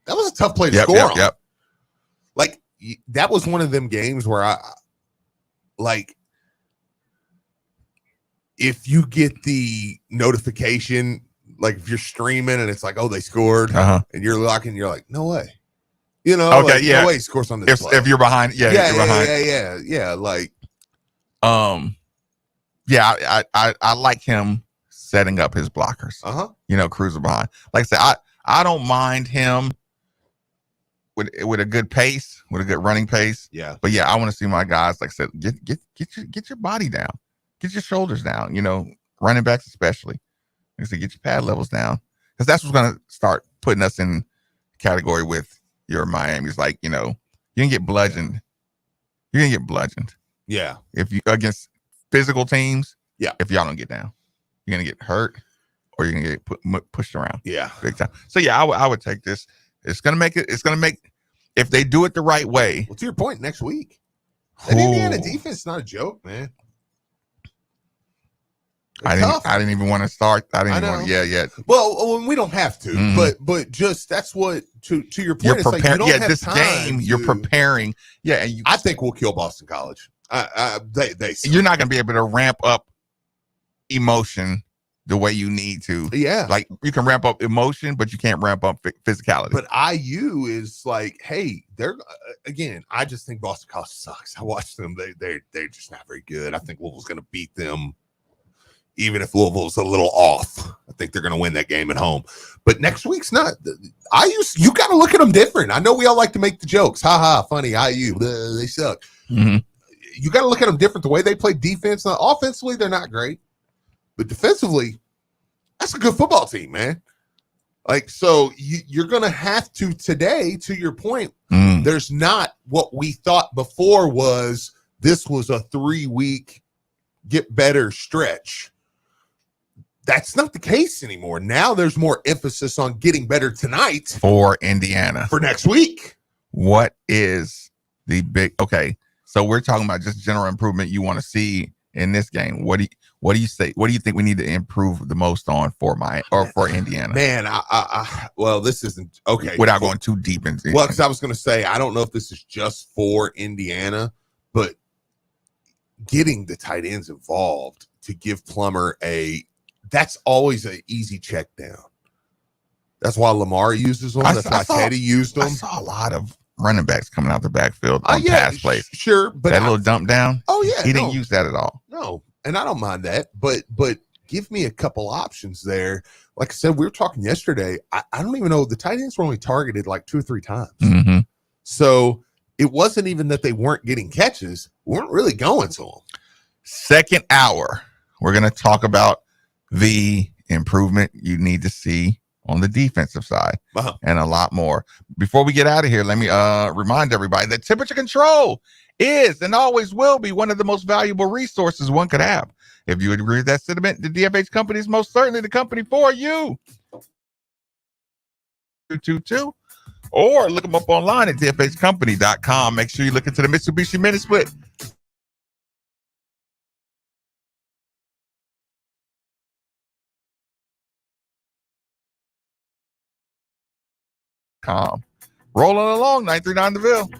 was a tough play to score on. Like, that was one of them games where I like, if you get the notification, like if you're streaming and it's like, oh, they scored, and you're locking, you're like, no way. No way he scores on this play. If you're behind, you're behind. Yeah. Like, I like him setting up his blockers. You know, cruising behind. Like I said, I don't mind him with a good pace, with a good running pace. Yeah. But yeah, I want to see my guys, like I said, get your body down, get your shoulders down. You know, running backs especially. Like I said, get your pad levels down, because that's what's going to start putting us in category with your Miami's. Like, you know, you're gonna get bludgeoned. You're gonna get bludgeoned. Yeah. If you against physical teams. Yeah. If y'all don't get down, you're gonna get hurt, or you're gonna get pushed around. Yeah. Big time. So yeah, I would take this. It's gonna make if they do it the right way. Well, to your point, next week, that Indiana defense is not a joke, man. I didn't even want to start. I didn't even want to. Yeah. Well, we don't have to, but just that's what to your point. It's like you don't have this time game you're preparing. Yeah, and I think we'll kill Boston College. You're not going to be able to ramp up emotion the way you need to. Yeah, like you can ramp up emotion, but you can't ramp up physicality. But IU is like, hey, they're again. I just think Boston College sucks. I watched them. They're just not very good. I think Louisville's going to beat them. Even if Louisville's a little off, I think they're going to win that game at home. But next week's not. You got to look at them different. I know we all like to make the jokes. Ha ha, funny, IU. They suck. Mm-hmm. You got to look at them different. The way they play defense. Now, offensively, they're not great. But defensively, that's a good football team, man. Like, so you're going to have to today, to your point, there's not what we thought before was this was a 3-week get better stretch. That's not the case anymore. Now there's more emphasis on getting better tonight for Indiana for next week. What is the big? Okay, so we're talking about just general improvement you want to see in this game. What do you say? What do you think we need to improve the most on for Indiana? Man, well, this isn't okay. Without going too deep into. Well, because I was going to say I don't know if this is just for Indiana, but getting the tight ends involved to give Plummer that's always an easy check down. That's why Lamar uses them. That's why Teddy used them. I saw a lot of running backs coming out the backfield on pass plays. Sure, but that little dump down. Oh yeah, he didn't use that at all. No, and I don't mind that. But give me a couple options there. Like I said, we were talking yesterday. I don't even know, the tight ends were only targeted like 2 or 3 times. Mm-hmm. So it wasn't even that they weren't getting catches. We weren't really going to them. Second hour, we're going to talk about the improvement you need to see on the defensive side and a lot more. Before we get out of here, let me remind everybody that temperature control is and always will be one of the most valuable resources one could have. If you agree with that sentiment, the DFH company is most certainly the company for you. 222, or look them up online at dfhcompany.com. Make sure you look into the Mitsubishi Mini Split. Rolling along, 939 The Ville.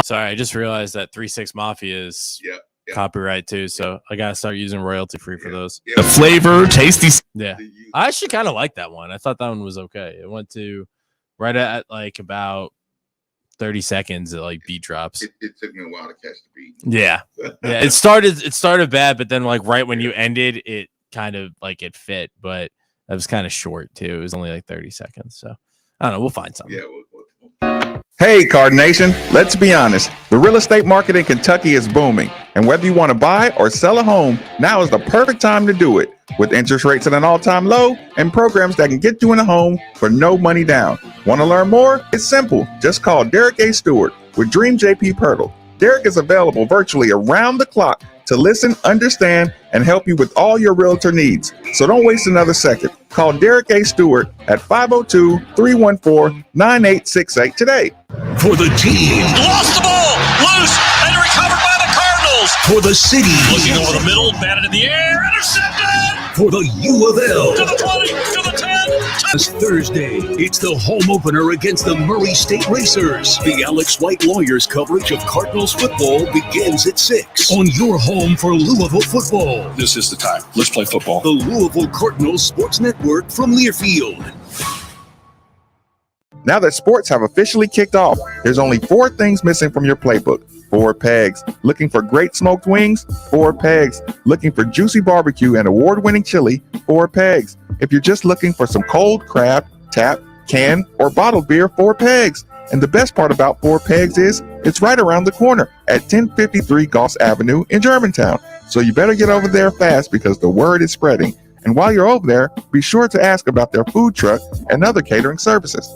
Sorry, I just realized that 3-6 Mafia is copyright too, so I gotta start using royalty free for those. The flavor, tasty. Yeah, I actually kind of like that one. I thought that one was okay. It went to right at like about 30 seconds at like beat drops. It took me a while to catch the beat. Yeah. It started bad, but then like right when you ended, it kind of like it fit, but that was kind of short too. It was only like 30 seconds. So I don't know. We'll find something. Yeah. Hey, Card Nation, let's be honest. The real estate market in Kentucky is booming. And whether you want to buy or sell a home, now is the perfect time to do it. With interest rates at an all-time low and programs that can get you in a home for no money down. Want to learn more? It's simple. Just call Derek A. Stewart with Dream JP Pirtle. Derek is available virtually around the clock to listen, understand, and help you with all your realtor needs. So don't waste another second. Call Derek A. Stewart at 502-314-9868 today. For the team. Lost the ball. Loose and recovered by the Cardinals. For the city. Looking over the middle. Batted in the air. Intercepted. For the U of L. To the 20. To the 10. This Thursday, it's the home opener against the Murray State Racers. The Alex White Lawyers coverage of Cardinals football begins at 6 on your home for Louisville football. This is the time. Let's play football. The Louisville Cardinals Sports Network from Learfield. Now that sports have officially kicked off, there's only 4 things missing from your playbook. 4 pegs. Looking for great smoked wings? 4 pegs. Looking for juicy barbecue and award-winning chili? 4 pegs. If you're just looking for some cold crab, tap, can, or bottled beer? 4 pegs. And the best part about 4 pegs is it's right around the corner at 1053 Goss Avenue in Germantown. So you better get over there fast because the word is spreading. And while you're over there, be sure to ask about their food truck and other catering services.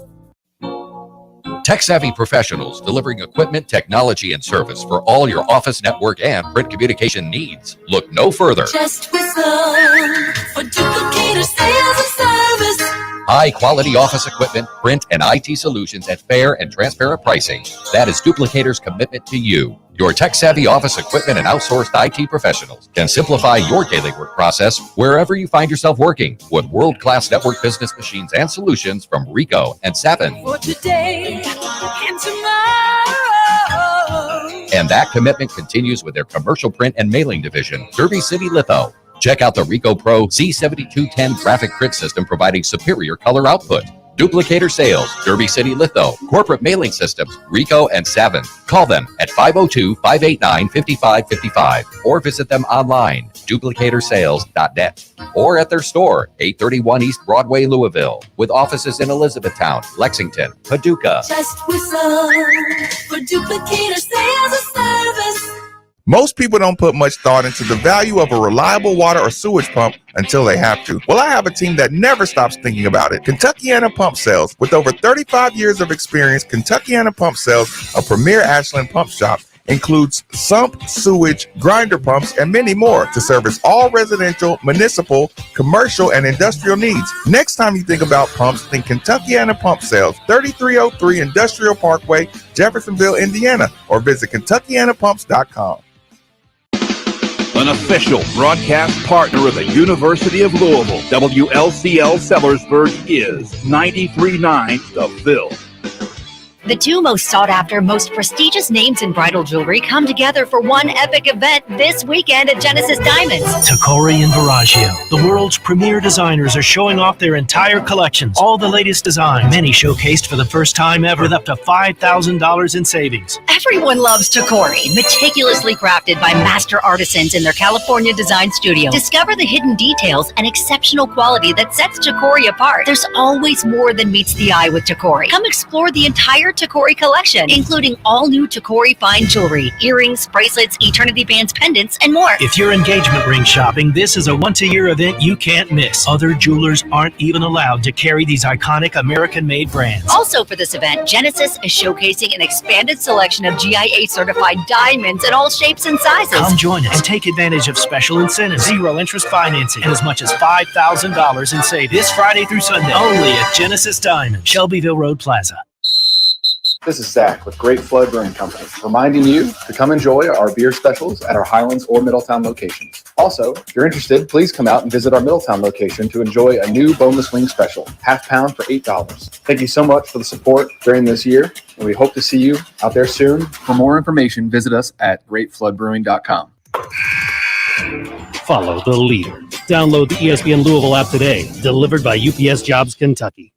Tech-savvy professionals delivering equipment, technology, and service for all your office, network, and print communication needs. Look no further. Just whistle for Duplicator Sales and Service. High-quality office equipment, print, and IT solutions at fair and transparent pricing. That is Duplicator's commitment to you. Your tech-savvy office equipment and outsourced IT professionals can simplify your daily work process wherever you find yourself working with world-class network business machines and solutions from Ricoh and Savin. For today and tomorrow. And that commitment continues with their commercial print and mailing division, Derby City Litho. Check out the Ricoh Pro Z7210 graphic print system providing superior color output. Duplicator Sales, Derby City Litho, Corporate Mailing Systems, Ricoh and Savin. Call them at 502-589-5555 or visit them online, duplicatorsales.net, or at their store, 831 East Broadway, Louisville, with offices in Elizabethtown, Lexington, Paducah. Just whistle for Duplicator Sales and Service. Most people don't put much thought into the value of a reliable water or sewage pump until they have to. Well, I have a team that never stops thinking about it. Kentuckiana Pump Sales. With over 35 years of experience, Kentuckiana Pump Sales, a premier Ashland pump shop, includes sump, sewage, grinder pumps, and many more to service all residential, municipal, commercial, and industrial needs. Next time you think about pumps, think Kentuckiana Pump Sales, 3303 Industrial Parkway, Jeffersonville, Indiana, or visit KentuckianaPumps.com. An official broadcast partner of the University of Louisville, WLCL Sellersburg is 93.9 The Ville. The 2 most sought-after, most prestigious names in bridal jewelry come together for one epic event this weekend at Genesis Diamonds. Tacori and Viraggio, the world's premier designers, are showing off their entire collections. All the latest designs, many showcased for the first time ever, with up to $5,000 in savings. Everyone loves Tacori, meticulously crafted by master artisans in their California design studio. Discover the hidden details and exceptional quality that sets Tacori apart. There's always more than meets the eye with Tacori. Come explore the entire Tacori collection, including all new Tacori fine jewelry, earrings, bracelets, eternity bands, pendants, and more. If you're engagement ring shopping, this is a once-a-year event you can't miss. Other jewelers aren't even allowed to carry these iconic American-made brands. Also for this event, Genesis is showcasing an expanded selection of GIA-certified diamonds in all shapes and sizes. Come join us and take advantage of special incentives, zero interest financing, and as much as $5,000 in savings. This Friday through Sunday, only at Genesis Diamonds, Shelbyville Road Plaza. This is Zach with Great Flood Brewing Company, reminding you to come enjoy our beer specials at our Highlands or Middletown locations. Also, if you're interested, please come out and visit our Middletown location to enjoy a new boneless wing special, half pound for $8. Thank you so much for the support during this year, and we hope to see you out there soon. For more information, visit us at greatfloodbrewing.com. Follow the leader. Download the ESPN Louisville app today, delivered by UPS Jobs Kentucky.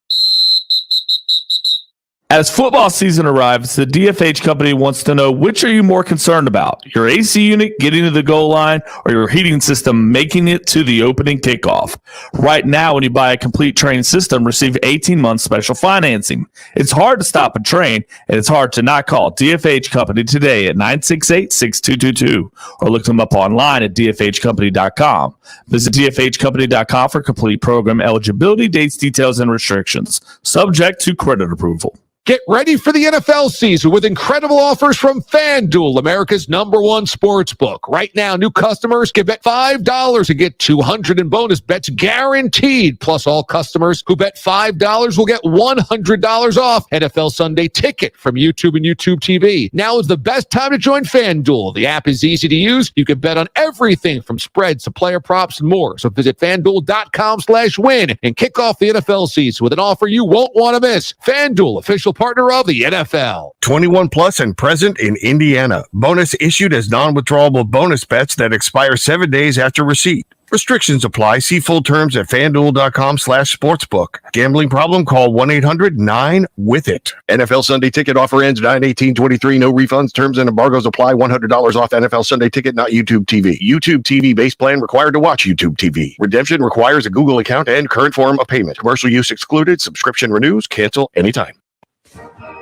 As football season arrives, the DFH company wants to know, which are you more concerned about? Your AC unit getting to the goal line or your heating system making it to the opening kickoff? Right now, when you buy a complete train system, receive 18 months special financing. It's hard to stop a train, and it's hard to not call DFH Company today at 968-6222 or look them up online at dfhcompany.com. Visit dfhcompany.com for complete program eligibility, dates, details, and restrictions. Subject to credit approval. Get ready for the NFL season with incredible offers from FanDuel, America's #1 sports book. Right now, new customers can bet $5 and get $200 in bonus bets guaranteed. Plus, all customers who bet $5 will get $100 off NFL Sunday Ticket from YouTube and YouTube TV. Now is the best time to join FanDuel. The app is easy to use. You can bet on everything from spreads to player props and more. So visit FanDuel.com/win and kick off the NFL season with an offer you won't want to miss. FanDuel, official official partner of the NFL. 21 plus and present in Indiana. Bonus issued as non-withdrawable bonus bets that expire 7 days after receipt. Restrictions apply. See full terms at FanDuel.com/sportsbook. Gambling problem? Call 1-800-9-WITH-IT. NFL Sunday Ticket offer ends 9/18/23. No refunds. Terms and embargoes apply. $100 off NFL Sunday Ticket, not YouTube TV. YouTube TV base plan required to watch YouTube TV. Redemption requires a Google account and current form of payment. Commercial use excluded. Subscription renews. Cancel anytime.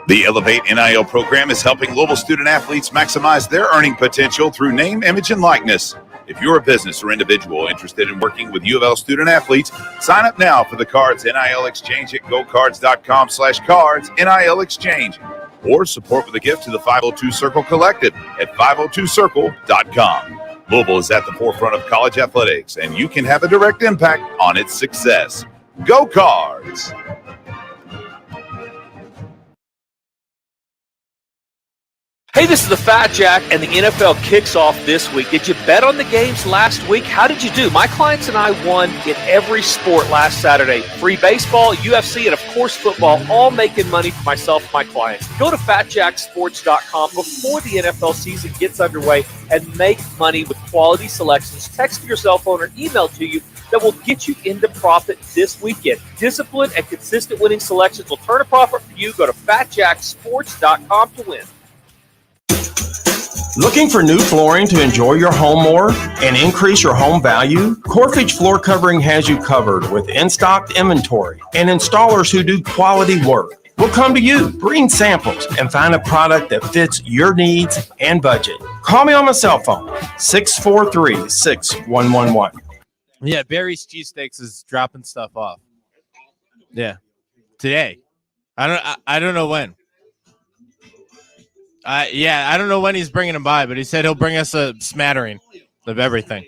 The Elevate NIL program is helping Louisville student athletes maximize their earning potential through name, image, and likeness. If you're a business or individual interested in working with U of L student athletes, sign up now for the Cards NIL Exchange at gocards.com/cards NIL Exchange, or support with a gift to the 502 Circle Collective at 502circle.com. Louisville is at the forefront of college athletics, and you can have a direct impact on its success. Go Cards! Hey, this is the Fat Jack, and the NFL kicks off this week. Did you bet on the games last week? How did you do? My clients and I won in every sport last Saturday. Free baseball, UFC, and of course football, all making money for myself and my clients. Go to FatJackSports.com before the NFL season gets underway and make money with quality selections. Text to your cell phone or email to you that will get you into profit this weekend. Disciplined and consistent winning selections will turn a profit for you. Go to FatJackSports.com to win. Looking for new flooring to enjoy your home more and increase your home value? Corfage Floor Covering has you covered with in-stock inventory and installers who do quality work. We'll come to you, bring samples, and find a product that fits your needs and budget. Call me on my cell phone, 643-6111. Yeah, Barry's Cheesesteaks is dropping stuff off. Yeah, today. I don't know when. I don't know when he's bringing them by, but he said he'll bring us a smattering of everything.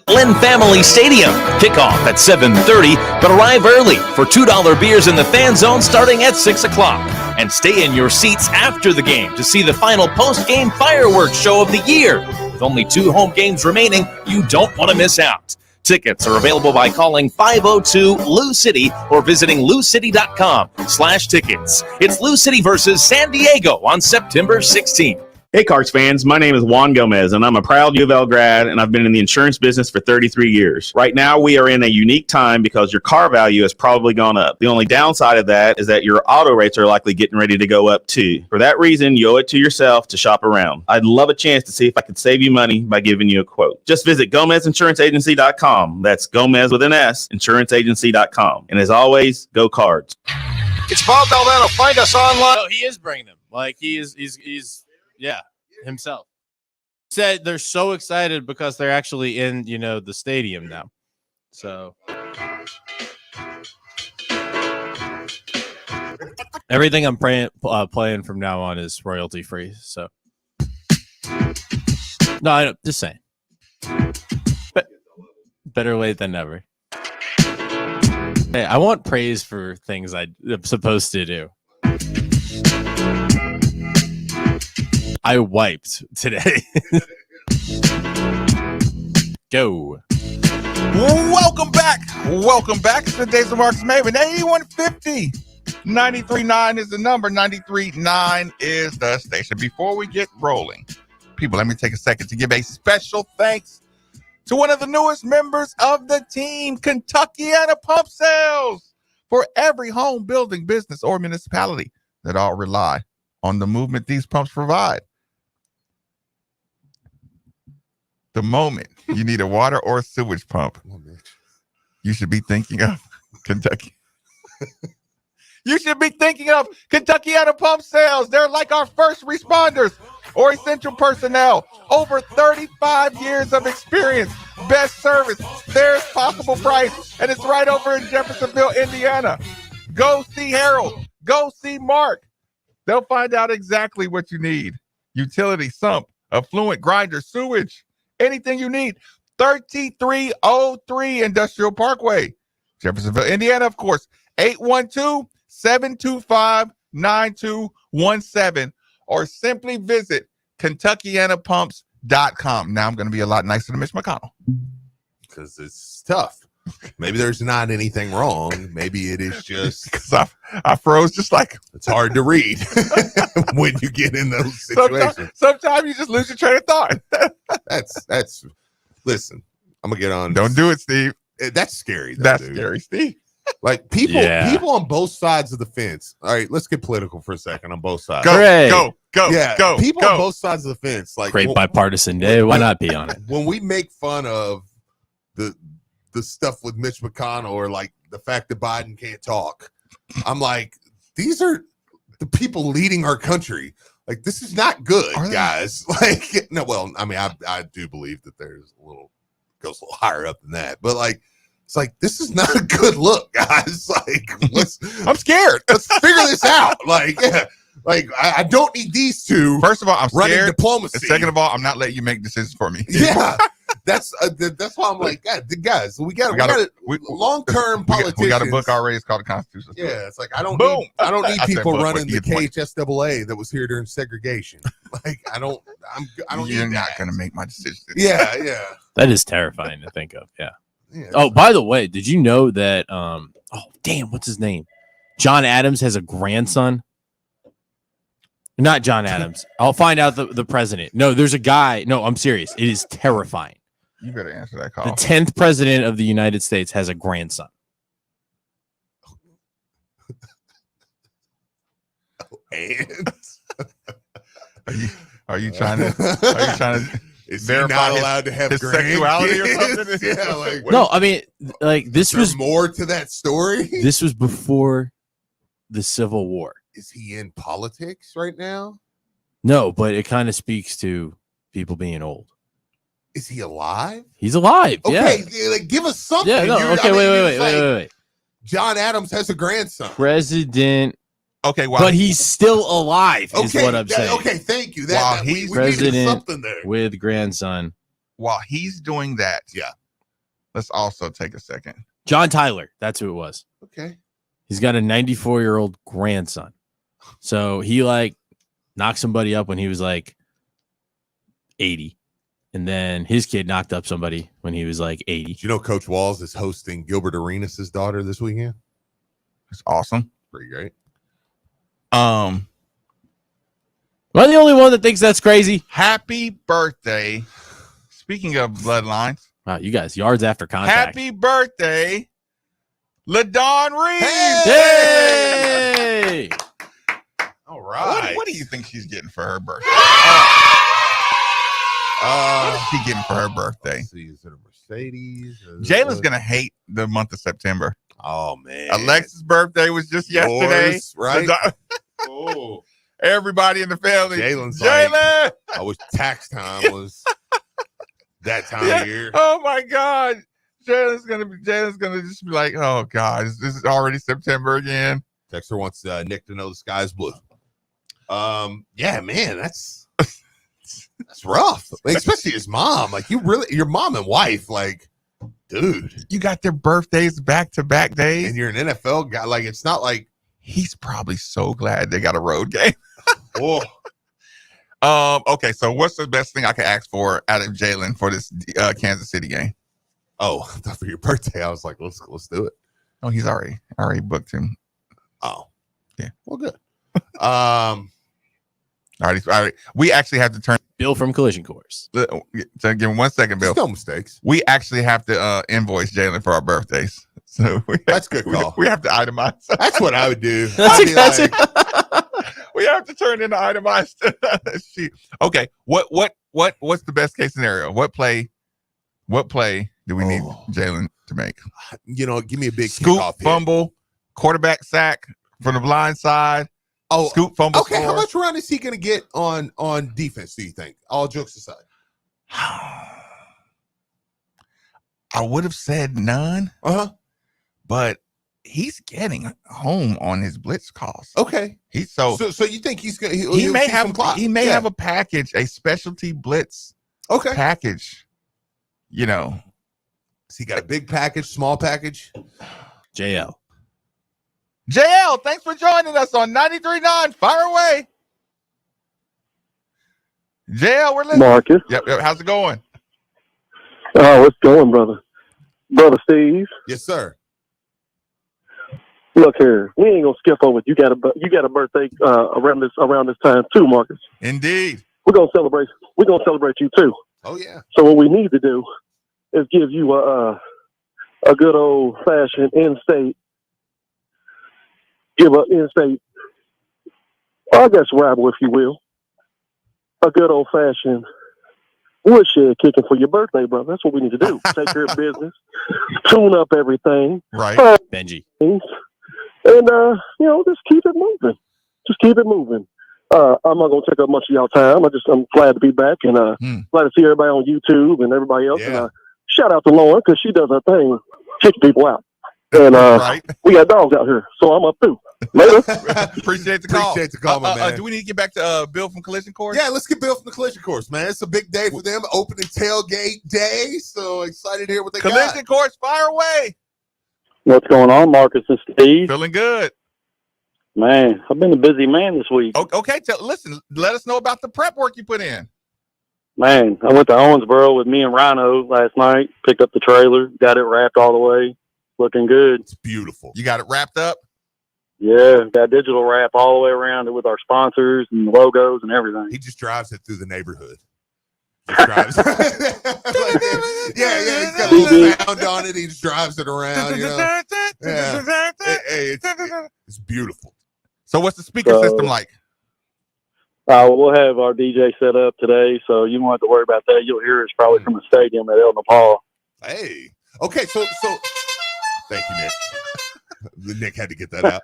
Lynn Family Stadium. Kickoff at 7:30, but arrive early for $2 beers in the fan zone starting at 6 o'clock. And stay in your seats after the game to see the final post-game fireworks show of the year. With only 2 home games remaining, you don't want to miss out. Tickets are available by calling 502-LOU-CITY or visiting LouCity.com/tickets. It's Lou City versus San Diego on September 16th. Hey, Cards fans, my name is Juan Gomez, and I'm a proud U of L grad, and I've been in the insurance business for 33 years. Right now, we are in a unique time because your car value has probably gone up. The only downside of that is that your auto rates are likely getting ready to go up too. For that reason, you owe it to yourself to shop around. I'd love a chance to see if I could save you money by giving you a quote. Just visit GomezInsuranceAgency.com. That's Gomez with an S, InsuranceAgency.com. And as always, go Cards. It's Bob Daldano. Find us online. No, he is bringing them. Like, he's himself. Said they're so excited because they're actually in, the stadium now. So everything I'm playing from now on is royalty free. So no, I don't, just saying. But better late than never. Hey, I want praise for things I'm supposed to do. I wiped today. Go. Welcome back. It's the Days of Marcus Maven. 8150. 93.9 is the number. 93.9 is the station. Before we get rolling, people, let me take a second to give a special thanks to one of the newest members of the team, Kentuckiana Pump Sales, for every home, building, business, or municipality that all rely on the movement these pumps provide. The moment you need a water or sewage pump, you should be thinking of Kentucky. You should be thinking of Kentuckiana Pump Sales. They're like our first responders or essential personnel. Over 35 years of experience, best service, fairest possible price, and it's right over in Jeffersonville, Indiana. Go see Harold. Go see Mark. They'll find out exactly what you need. Utility, sump, affluent grinder, sewage, anything you need. 3303 Industrial Parkway, Jeffersonville, Indiana, of course. 812-725-9217, or simply visit KentuckianaPumps.com. Now I'm going to be a lot nicer to Mitch McConnell because it's tough. Maybe there's not anything wrong. Maybe it is just because I froze just like it's hard to read when you get in those situations. Sometimes you just lose your train of thought. That's listen, I'm gonna get on. Don't do it, Steve. That's scary. Though, That's dude. scary, Steve. Like people on both sides of the fence. All right, let's get political for a second on both sides. Go. Yeah, go. People go. on both sides of the fence. Like Great bipartisan day. Why not be on it? When we make fun of the stuff with Mitch McConnell or like the fact that Biden can't talk, I'm like, these are the people leading our country. Like, this is not good, guys. Like, no, well, I mean, I do believe that goes a little higher up than that, but like, it's like, this is not a good look, guys. Like, I'm scared. Let's figure this out. Like, yeah. Like, I don't need these two. First of all, I'm running scared. diplomacy. And second of all, I'm not letting you make decisions for me. Yeah, that's why I'm like, God, guys, we got long-term politicians. We got a book already. It's called the Constitution. Yeah, it's like I don't Boom. need people book, running the you get the KHSAA that was here during segregation. Like, I don't. You're need not that. going to make my decisions. Yeah. That is terrifying to think of. Yeah. Yeah. Oh, by the way, did you know that? Oh, damn, what's his name? John Adams has a grandson. Not John Adams. I'll find out the president. No, there's a guy. No, I'm serious. It is terrifying. You better answer that call. The 10th president of the United States has a grandson. And are you trying to is he not allowed to have his sexuality or something? Yeah, like, No, I mean, like this was more to that story. This was before the Civil War. Is he in politics right now? No, but it kind of speaks to people being old. Is he alive? He's alive. Okay, Yeah. like give us something. Yeah. No. Okay. Wait. John Adams has a grandson. President. Okay. But he's still alive. Is what I'm saying. Okay. Thank you. While we he's needed president something there. with grandson. While he's doing that, yeah. Let's also take a second. John Tyler. That's who it was. Okay. He's got a 94-year-old grandson. So he like knocked somebody up when he was like 80. And then his kid knocked up somebody when he was like 80. Do you know Coach Walls is hosting Gilbert Arenas' daughter this weekend? It's awesome. Pretty great. Am I the only one that thinks that's crazy? Happy birthday. Speaking of bloodlines. Wow, you guys, yards after contact. Happy birthday, LaDawn Reeves. Hey! All right. What do you think she's getting for her birthday? What is she getting for her birthday? See, is it a Mercedes? Jalen's going to hate the month of September. Oh, man. Alexa's birthday was just yesterday. Yours, right? Oh. Everybody in the family. Jalen's Jalen! like, I wish tax time was that time of year. Oh, my God. Jalen's gonna just be like, oh, God, this is already September again. Texter wants Nick to know the sky's blue. Yeah, man, that's rough. Like, especially his mom. Like, your mom and wife, like, dude. You got their birthdays back-to-back days. And you're an NFL guy. Like, it's not like. He's probably so glad they got a road game. Oh. Okay, so what's the best thing I could ask for out of Jalen for this Kansas City game? Oh, I thought for your birthday, I was like, let's do it. Oh, he's already booked him. Oh. Yeah. Well, good. All right. We actually have to turn Bill from Collision Course. So give me 1 second, Bill. There's no mistakes. We actually have to invoice Jalen for our birthdays. So that's good call. We have to itemize. That's what I would do. We have to turn in the itemized sheet. Okay. What's the best case scenario? What play do we need Jalen to make? You know, give me a big scoop, kickoff hit. fumble, quarterback sack from the blind side. Oh, scoop, fumble. Okay, score. how much run is he going to get on defense, do you think? All jokes aside. I would have said none. But he's getting home on his blitz calls. Okay. So you think he's going to he may have a package, a specialty blitz package. You know. Has he got a big package, small package? JL, thanks for joining us on 93.9. Fire away. JL, we're listening. Marcus. Yep. How's it going? Oh, it's going, brother. Brother Steve. Yes, sir. Look here, we ain't gonna skip over it. You got a birthday around this time too, Marcus. Indeed. We're gonna celebrate you too. Oh yeah. So what we need to do is give you a good old fashioned in-state, I guess, rival, if you will, a good old fashioned woodshed kicking for your birthday, brother. That's what we need to do. Take care of business, tune up everything, right, Benji, and just keep it moving. I'm not gonna take up much of y'all time. I'm glad to be back and glad to see everybody on YouTube and everybody else. Yeah. And shout out to Lauren because she does her thing, kicking people out. And we got dogs out here, so I'm up too. Later. Appreciate the call. Appreciate the call, my man. Do we need to get back to Bill from Collision Course? Yeah, let's get Bill from the Collision Course, man. It's a big day for them, opening tailgate day. So excited to hear what they got. Collision Course, fire away. What's going on, Marcus and Steve? Feeling good. Man, I've been a busy man this week. Okay, listen, let us know about the prep work you put in. Man, I went to Owensboro with me and Rhino last night, picked up the trailer, got it wrapped all the way, looking good. It's beautiful. You got it wrapped up? Yeah, got digital wrap all the way around it with our sponsors and logos and everything. He just drives it through the neighborhood. Just drives yeah, he's got a little sound on it. He just drives it around, you know. Yeah. It's beautiful. So what's the speaker system like? We'll have our DJ set up today, so you won't have to worry about that. You'll hear us probably from the stadium at El Nepal. Hey. Okay, so thank you, Nick. Nick had to get that out.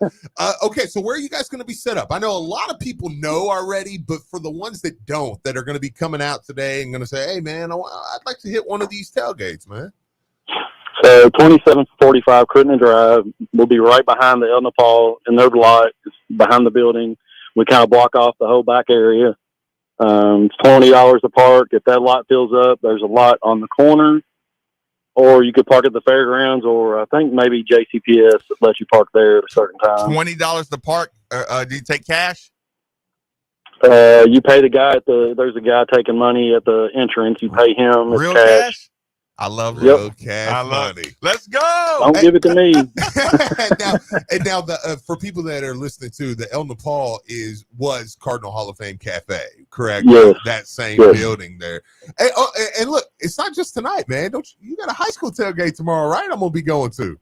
Okay, so where are you guys going to be set up? I know a lot of people know already, but for the ones that don't, that are going to be coming out today and going to say, hey, man, I'd like to hit one of these tailgates, man. So 2745 Crittenden Drive. We'll be right behind the El Nepal in their lot. It's behind the building. We kind of block off the whole back area. It's $20 to park. If that lot fills up, there's a lot on the corner. Or you could park at the fairgrounds, or I think maybe JCPS lets you park there at a certain time. $20 to park. Do you take cash? You pay the guy there's a guy taking money at the entrance. You pay him. It's Real cash. I love real cash money. Let's go. Don't give it to me. now for people that are listening to, the El Nepal was Cardinal Hall of Fame Cafe, correct? Yes. That same Yes. building there. And look, it's not just tonight, man. You got a high school tailgate tomorrow, right? I'm gonna be going to.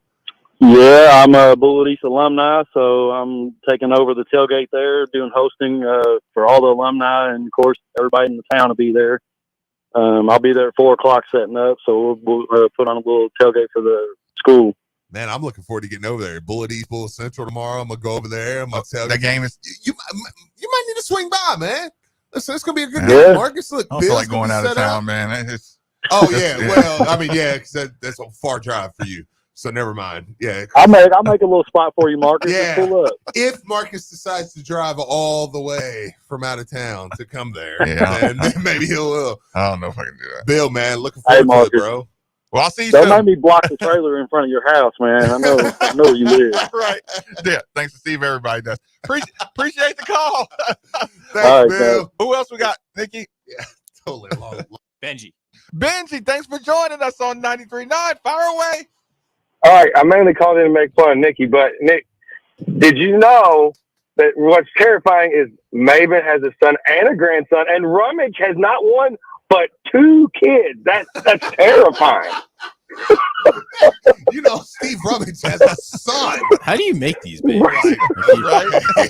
Yeah, I'm a Bullitt East alumni, so I'm taking over the tailgate there, doing hosting for all the alumni, and of course everybody in the town will be there. I'll be there at 4:00 setting up, so we'll put on a little tailgate for the school. Man, I'm looking forward to getting over there. Bullitt East, Bullitt Central tomorrow. I'm gonna go over there. I'm gonna tell that game is. You might need to swing by, man. Listen, it's gonna be a good Yeah. game, Marcus. Look, I don't feel Bill's like going gonna be out of set town, up. man. Oh yeah, well, I mean, yeah, because that's a far drive for you. So never mind. Yeah, I'll make a little spot for you, Marcus. Yeah. Just pull up. if Marcus decides to drive all the way from out of town to come there, Yeah. then maybe he will. I don't know if I can do that. Bill, man, looking Hey, forward to it, Marcus. bro. Well, I'll see you Don't soon. make me block the trailer in front of your house, man. I know where you live. Right. Yeah. Thanks to Steve. Everybody does. Appreciate the call. Thanks, All right, Bill. Who else we got? Nikki. Yeah, totally. Benji. Benji, thanks for joining us on 93.9. Fire away. All right, I mainly called in to make fun of Nikki, but Nick, did you know that what's terrifying is Maven has a son and a grandson, and Rummage has not one but 2 kids. That's terrifying. You know, Steve Rummage has a son. How do you make these babies? Right.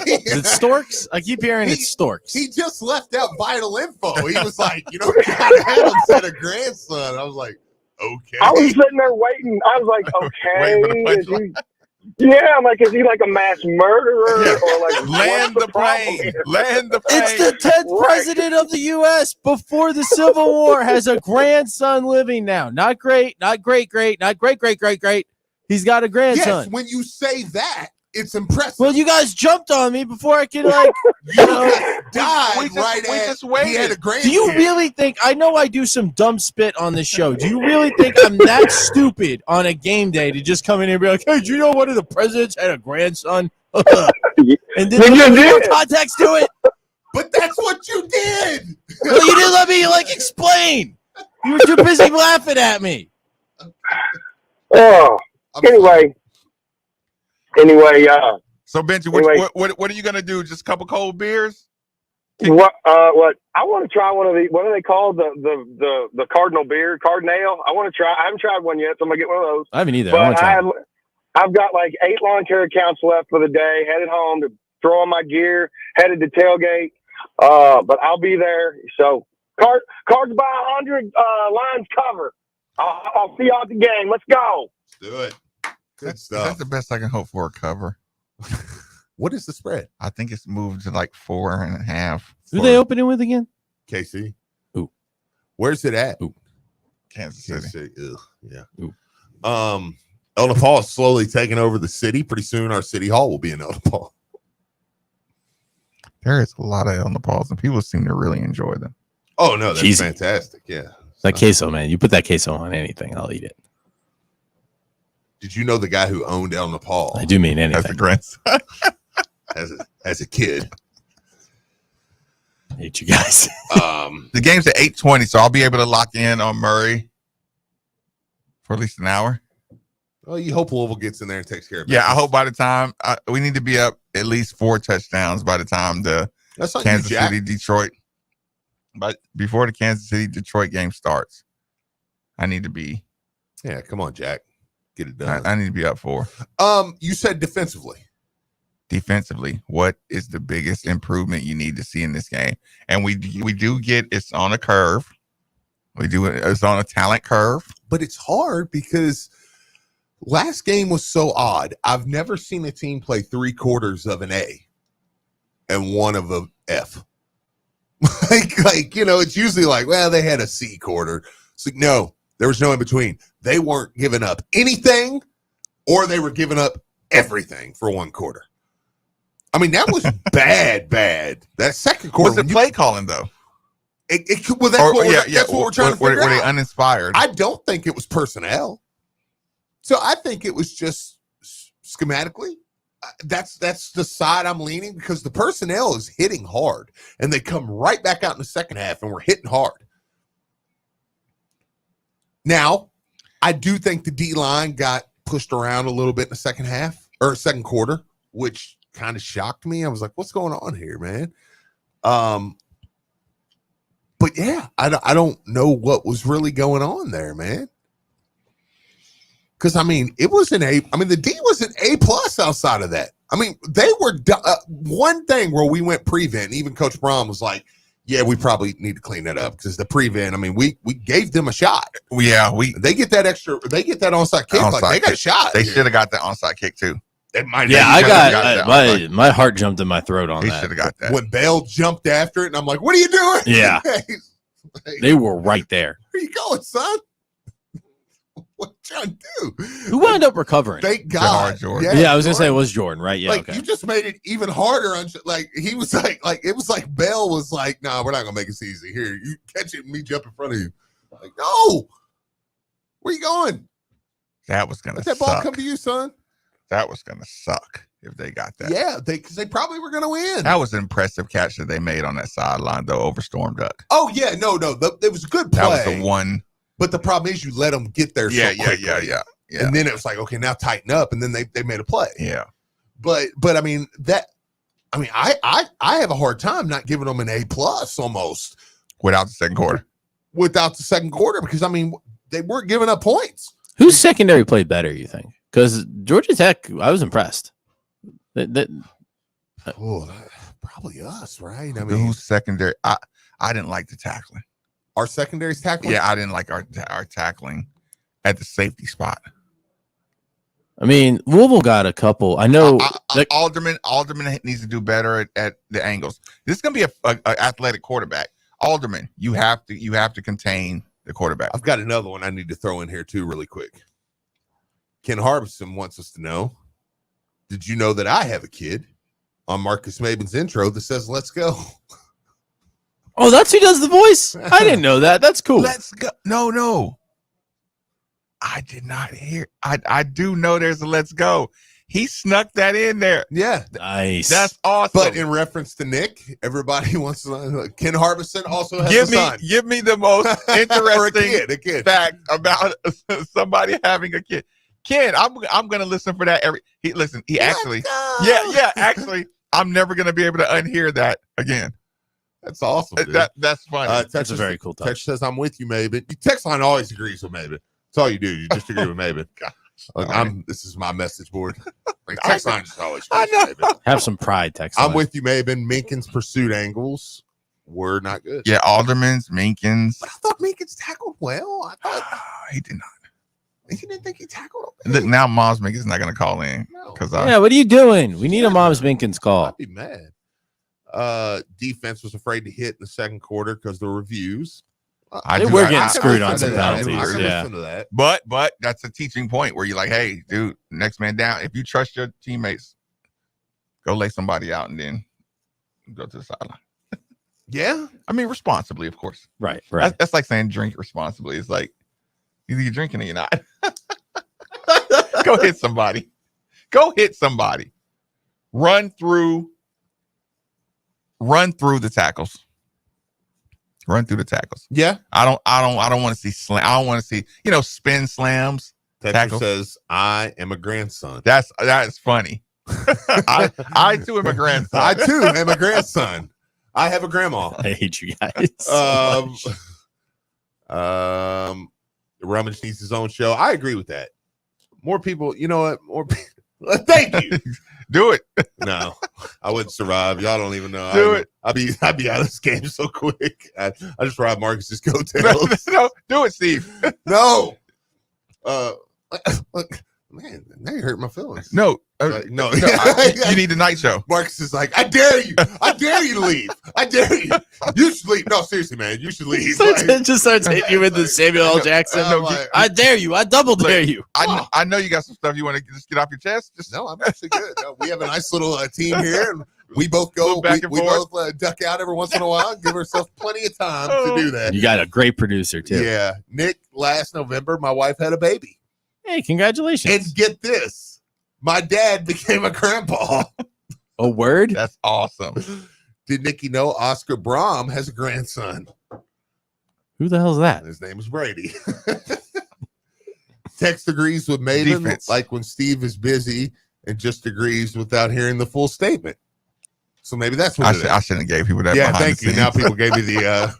Is it storks? I keep hearing it's storks. He just left out vital info. He was like, you gotta have him set a grandson. I was like, okay. I was sitting there waiting. I was like, okay. I'm like, is he like a mass murderer? Yeah. Or like Land the plane. Land the plane. It's the 10th president of the U.S. before the Civil War has a grandson living now. Not great, not great, not great. He's got a grandson. Yes, when you say that, it's impressive. Well, you guys jumped on me before I could, died we just waited. He had a grandkid. Do you really think, I know I do some dumb spit on this show. Do you really think I'm that stupid on a game day to just come in and be like, hey, do you know one of the presidents had a grandson? And then no context to it? But that's what you did. Well, you didn't let me, explain. You were too busy laughing at me. Oh, anyway. So Benji, what are you gonna do? Just a couple cold beers? What I want to try one of the, what are they called? The Cardinal beer, Cardinal. I want to try. I haven't tried one yet, so I'm gonna get one of those. I haven't either. But I've got like 8 lawn care accounts left for the day. Headed home to throw on my gear. Headed to tailgate. But I'll be there. So cards by 100, lines cover. I'll see y'all at the game. Let's go. Let's do it. Good stuff. That's the best I can hope for a cover. What is the spread? I think it's moved to like 4.5. Who they opening with again? KC. Ooh. Where's it at? Ooh. Kansas City. Ugh. Yeah. Ooh. El Nepal is slowly taking over the city. Pretty soon our city hall will be in El Nepal. There is a lot of El Nepals, and people seem to really enjoy them. Oh, no, that's Cheesy. fantastic. Yeah. That queso, man. You put that queso on anything, I'll eat it. Did you know the guy who owned El Nepal? I do mean anything. As a grandson. as a kid. I hate you guys. The game's at 8:20, so I'll be able to lock in on Murray for at least an hour. Well, you hope Louisville gets in there and takes care of it. Yeah, I hope by the time we need to be up at least 4 touchdowns by the time the Kansas City Detroit. But before the Kansas City Detroit game starts, I need to be. Yeah, come on, Jack. Get it done. I need to be up 4. You said defensively. Defensively, what is the biggest improvement you need to see in this game? And we do get it's on a curve. It's on a talent curve. But it's hard because last game was so odd. I've never seen a team play 3 quarters of an A and 1 of a F. It's usually like, well, they had a C quarter. It's like, no, there was no in between. They weren't giving up anything, or they were giving up everything for 1 quarter. I mean, that was bad. That second quarter. Was it play calling though? That's what we're trying to figure out. Were they uninspired? I don't think it was personnel. So I think it was just schematically. That's the side I'm leaning, because the personnel is hitting hard, and they come right back out in the second half, and we're hitting hard. Now, I do think the D-line got pushed around a little bit in the second half or second quarter, which kind of shocked me. I was like, what's going on here, man? But yeah, I don't know what was really going on there, man. Because, I mean, it was the D was an A+ outside of that. I mean, they were one thing where we went prevent. Even Coach Braun was like, yeah, we probably need to clean that up, because the prevent, I mean, we gave them a shot. Yeah, they get that onside kick. They got a shot. They should have got the onside kick too. My heart jumped in my throat on that. He should have got that. When Bell jumped after it, and I'm like, what are you doing? Yeah. They were right there. Where you going, son? What you trying to do? Who wound up recovering? Thank God. Jordan. Yeah, I was going to say it was Jordan, right? Yeah, You just made it even harder. He was like it was like Bell was like, nah, we're not going to make it easy. Here, you catch it and me jump in front of you. Like, no. Where you going? That was going to suck. Let that ball come to you, son. That was going to suck if they got that. Yeah, because they probably were going to win. That was an impressive catch that they made on that sideline, though, over Storm Duck. Oh, yeah. No. It was a good play. That was the one. But the problem is you let them get there so quickly. Yeah. And then it was like, okay, now tighten up. And then they made a play. Yeah. But I mean, I have a hard time not giving them an A+ almost. Without the second quarter. Because, I mean, they weren't giving up points. Whose secondary played better, you think? Because Georgia Tech, I was impressed. Probably us, right? I mean, who's secondary? I didn't like the tackling. Our secondary's tackling? Yeah, I didn't like our tackling at the safety spot. I mean, Louisville got a couple. I know Alderman needs to do better at the angles. This is going to be an athletic quarterback. Alderman, you have to contain the quarterback. I've got another one I need to throw in here too, really quick. Ken Harbison wants us to know, did you know that I have a kid on Marcus Maben's intro that says, let's go? Oh, that's who does the voice? I didn't know that. That's cool. Let's go. No. I did not hear. I do know there's a let's go. He snuck that in there. Yeah. Nice. That's awesome. But in reference to Nick, everybody wants to know. Ken Harbison also has a son. Give me the most interesting fact about somebody having a kid. Ken, I'm gonna listen for that actually, I'm never gonna be able to unhear that again. That's awesome. Dude. That's funny. That's a very cool touch. Text says, I'm with you, Maven. Your text line always agrees with Maven. That's all you do. You just agree with Maven. This is my message board. Text line just always agrees with Maven. Have some pride, text I'm line. with you, Maven. Minkin's pursuit angles were not good. Yeah, Alderman's, Minkins. But I thought Minkins tackled well. I thought he did not. You didn't think he tackled him? Look, now Mom's Minkins not going to call in. Yeah, what are you doing? We need a Mom's Minkins call. I'd be mad. Defense was afraid to hit in the second quarter because the reviews. We're getting screwed on some penalties. Yeah. But that's a teaching point where you're like, hey, dude, next man down. If you trust your teammates, go lay somebody out and then go to the sideline. Yeah. I mean, responsibly, of course. Right. That's like saying drink responsibly. It's like either you're drinking or you're not. Go hit somebody. Run through the tackles. Yeah. I don't want to see slam. I don't want to see, spin slams. Texas says, I am a grandson. That is funny. I too am a grandson. I too am a grandson. I have a grandma. I hate you guys. So Rummage needs his own show. I agree with that. More people, you know what? More people. Thank you. Do it. No, I wouldn't survive. Y'all don't even know. Do it. I'd be out of this game so quick. I just ride Marcus's coattails. No, do it, Steve. No. Look, man, now you hurt my feelings. No. No. You need the night show. Marcus is like, I dare you. I dare you to leave. I dare you. You should leave. No, seriously, man. You should leave. Just starts hitting you with the Samuel L. Jackson. I dare you. I double dare you. I know you got some stuff you want to just get off your chest. No, I'm actually good. No, we have a nice little team here, and we both go back and forth. Both duck out every once in a while. Give ourselves plenty of time to do that. You got a great producer too. Yeah, Nick. Last November, my wife had a baby. Hey, congratulations! And get this. My dad became a grandpa. A word? That's awesome. Did Nikki know Oscar Brahm has a grandson? Who the hell is that? His name is Brady. Text agrees with Maven, Defense. like when Steve is busy and just agrees without hearing the full statement. So maybe that's what I shouldn't have gave people that. Yeah, behind thank the you. scenes. Now people gave me the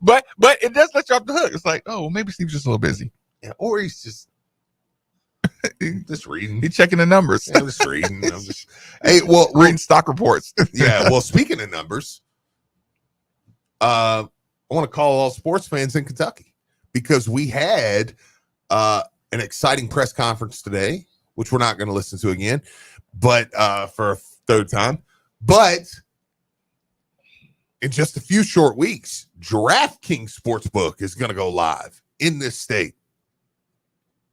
but it does let you off the hook. It's like, oh, well, maybe Steve's just a little busy. Yeah, or he's just reading. He's checking the numbers. Yeah, I'm just reading. Hey, well, reading stock reports. Yeah, well, speaking of numbers, I want to call all sports fans in Kentucky because we had an exciting press conference today, which we're not going to listen to again, but for a third time. But in just a few short weeks, DraftKings Sportsbook is going to go live in this state.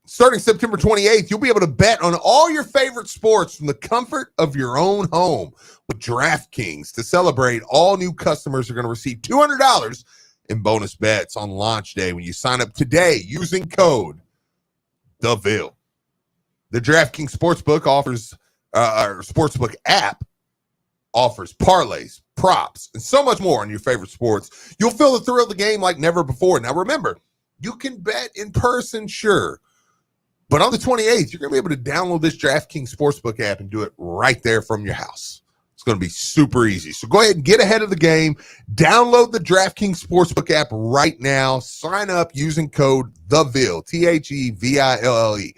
Starting September 28th, you'll be able to bet on all your favorite sports from the comfort of your own home with DraftKings. To celebrate, all new customers are going to receive $200 in bonus bets on launch day when you sign up today using code DEVILLE. The DraftKings Sportsbook Sportsbook app offers parlays, props, and so much more on your favorite sports. You'll feel the thrill of the game like never before. Now remember, you can bet in person, sure. But on the 28th, you're going to be able to download this DraftKings Sportsbook app and do it right there from your house. It's going to be super easy. So go ahead and get ahead of the game. Download the DraftKings Sportsbook app right now. Sign up using code THEVILLE, THEVILLE,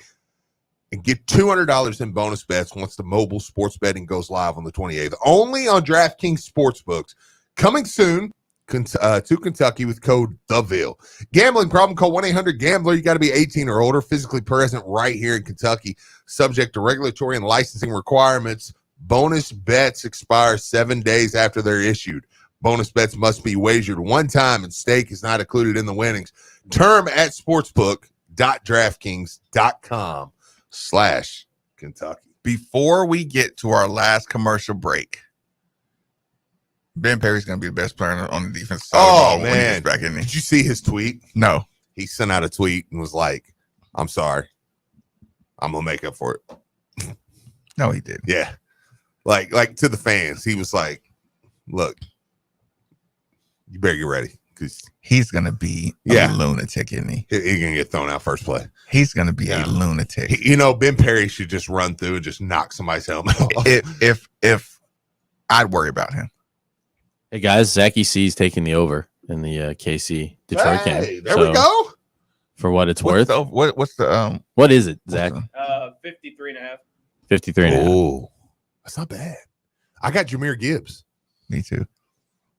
and get $200 in bonus bets once the mobile sports betting goes live on the 28th. Only on DraftKings Sportsbooks. Coming soon to Kentucky with code THEVILLE. Gambling problem, call 1-800-GAMBLER. You got to be 18 or older, physically present right here in Kentucky, subject to regulatory and licensing requirements. Bonus bets expire 7 days after they're issued. Bonus bets must be wagered one time, and stake is not included in the winnings. Term at sportsbook.draftkings.com/Kentucky. Before we get to our last commercial break, Ben Perry's going to be the best player on the defense side. Oh, when he man. gets back in there. Did you see his tweet? No. He sent out a tweet and was like, I'm sorry. I'm going to make up for it. No, he didn't. Yeah. Like to the fans, he was like, look, you better get ready. because he's gonna be a lunatic, isn't he? He's gonna get thrown out first play. He's gonna be a lunatic. Ben Perry should just run through and just knock somebody's helmet off. If I'd worry about him. Hey guys, Zach EC's taking the over in the KC Detroit game. There we go. For what it's worth. What is it, Zach? 53.5. 53.5. Oh, that's not bad. I got Jahmyr Gibbs. Me too.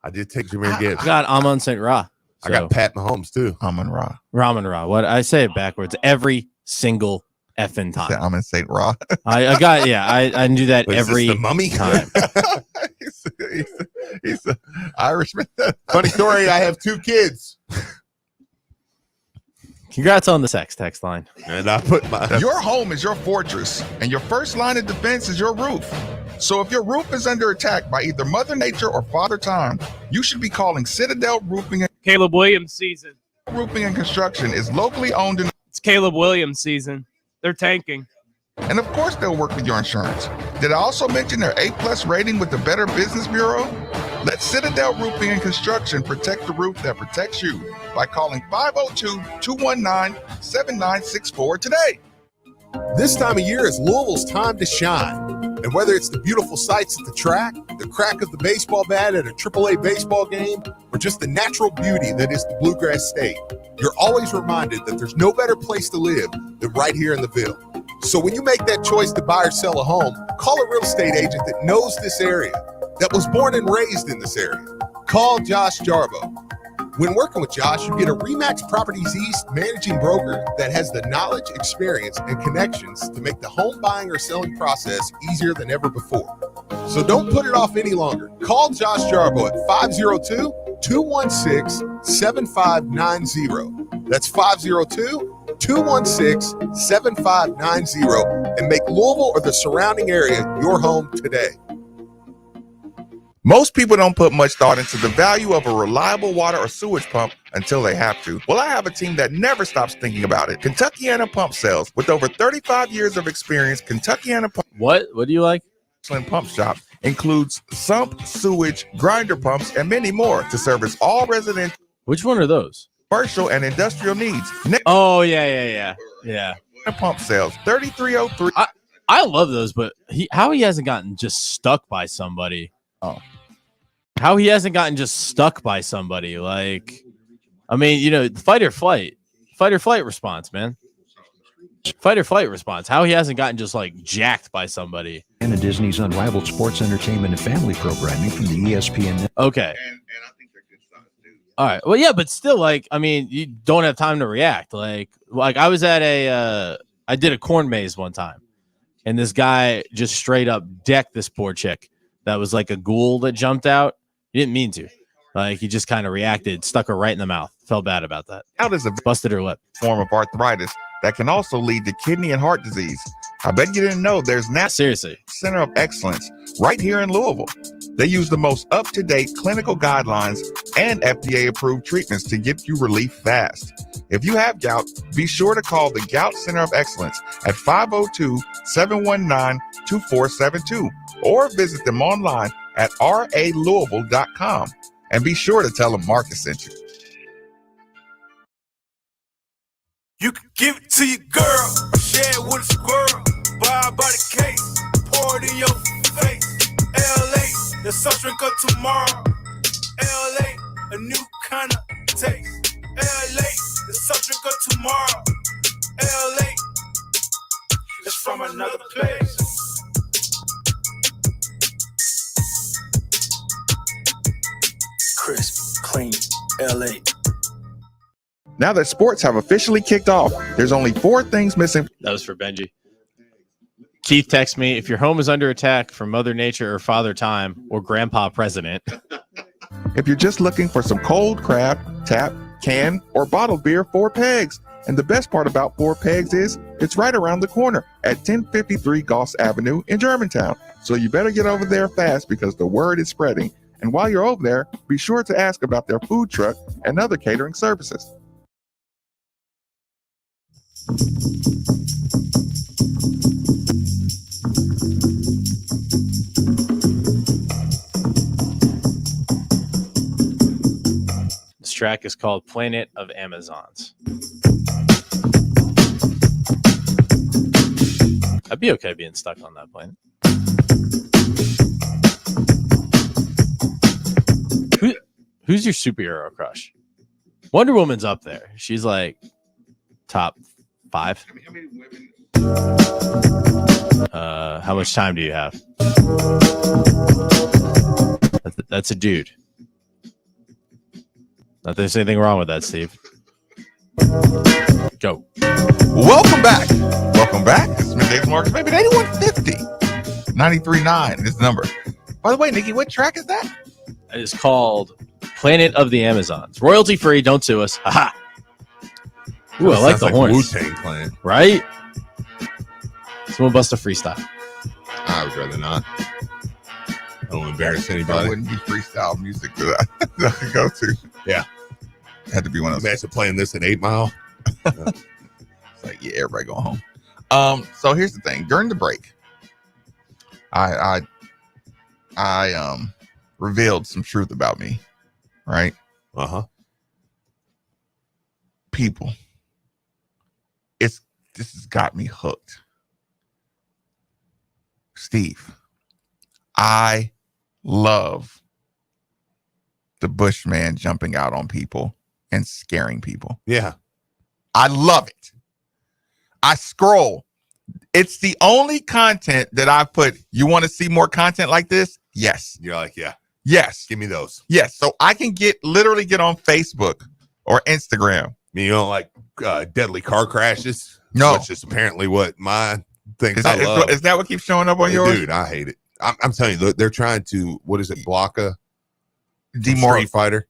I did take Jahmyr Gibbs. I got Amon St. Ra. I got Pat Mahomes too. Amon Ra. Ramen Ra. What I say it backwards every single effing time. Amon St. Ra. I got I do that every the mummy time. He's an Irishman. Funny story. I have 2 kids. Congrats on the text line. And I put Your home is your fortress, and your first line of defense is your roof. So if your roof is under attack by either Mother Nature or Father Time, you should be calling Citadel Roofing. Caleb Williams season. Roofing and Construction is locally owned and It's Caleb Williams season. They're tanking. And of course they'll work with your insurance. Did I also mention their A+ rating with the Better Business Bureau? Let Citadel Roofing and Construction protect the roof that protects you by calling 502-219-7964 today. This time of year is Louisville's time to shine. And whether it's the beautiful sights at the track, the crack of the baseball bat at a AAA baseball game, or just the natural beauty that is the Bluegrass State, you're always reminded that there's no better place to live than right here in the Ville. So when you make that choice to buy or sell a home, call a real estate agent that knows this area, that was born and raised in this area. Call Josh Jarbo. When working with Josh, you get a RE/MAX Properties East managing broker that has the knowledge, experience, and connections to make the home buying or selling process easier than ever before. So don't put it off any longer. Call Josh Jarbo at 502-216-7590. That's 502-216-7590 and make Louisville or the surrounding area your home today. Most people don't put much thought into the value of a reliable water or sewage pump until they have to. Well, I have a team that never stops thinking about it. Kentuckiana Pump Sales. With over 35 years of experience, Kentuckiana Pump. What do you like? Excellent pump shop includes sump, sewage, grinder pumps, and many more to service all residential. Which one are those? Commercial and industrial needs. Oh, yeah. Pump Sales, 3303. I love those, but how he hasn't gotten just stuck by somebody. Oh. How he hasn't gotten just stuck by somebody. Like, I mean, fight or flight response, man. Fight or flight response. How he hasn't gotten just like jacked by somebody. And Disney's unrivaled sports, entertainment, and family programming from the ESPN. Okay. All right. Well, yeah, but still, like, I mean, you don't have time to react. Like I was at I did a corn maze one time, and this guy just straight up decked this poor chick. That was like a ghoul that jumped out. He didn't mean to. Like, he just kind of reacted, stuck her right in the mouth. Felt bad about that. Gout is a busted her lip. Form of arthritis that can also lead to kidney and heart disease. I bet you didn't know there's now seriously Center of Excellence right here in Louisville. They use the most up-to-date clinical guidelines and FDA-approved treatments to get you relief fast. If you have gout, be sure to call the Gout Center of Excellence at 502-719-2472 or visit them online at ralouisville.com. And be sure to tell them Marcus sent you. You can give it to your girl, share it with a squirrel, buy by the case, pour it in your face. LA, the soft drink of tomorrow. LA, a new kind of taste. LA, the soft drink of tomorrow. LA, it's from another place. Crisp, clean, LA. Now that sports have officially kicked off, there's only 4 things missing. That was for Benji. Keith texts me, if your home is under attack from Mother Nature or Father Time or Grandpa President. If you're just looking for some cold craft, tap, can, or bottled beer, 4 Pegs. And the best part about 4 Pegs is it's right around the corner at 1053 Goss Avenue in Germantown. So you better get over there fast because the word is spreading. And while you're over there, be sure to ask about their food truck and other catering services. track is called Planet of Amazons. I'd be okay being stuck on that planet. Who's your superhero crush? Wonder Woman's up there. She's like top 5. How much time do you have? That's a dude. Not that there's anything wrong with that, Steve. Go. Welcome back. Welcome back. This is Middays Marks, maybe 8150. 93.9 is the number. By the way, Nikki, what track is that? It is called Planet of the Amazons. Royalty free. Don't sue us. Haha. Ooh, I like the horns. Wu-Tang Clan. Right? Someone bust a freestyle. I would rather not. I don't embarrass That anybody. wouldn't be freestyle music that I could go to. Yeah. Had to be one of those. Imagine playing this in 8 Mile. It's like, yeah, everybody going home. So here's the thing. During the break, I revealed some truth about me, right? Uh-huh. People. This has got me hooked. Steve, I love the Bushman jumping out on people and scaring people. Yeah. I love it. I scroll. It's the only content that I put. You want to see more content like this? Yes. You're like, yeah. Yes. Give me those. Yes. So I can literally get on Facebook or Instagram. I mean, you don't like deadly car crashes? No. Which is apparently what my thing Is I that, love. is that what keeps showing up on yours? Dude, I hate it. I'm telling you, they're trying to, what is it, block a Street Fighter?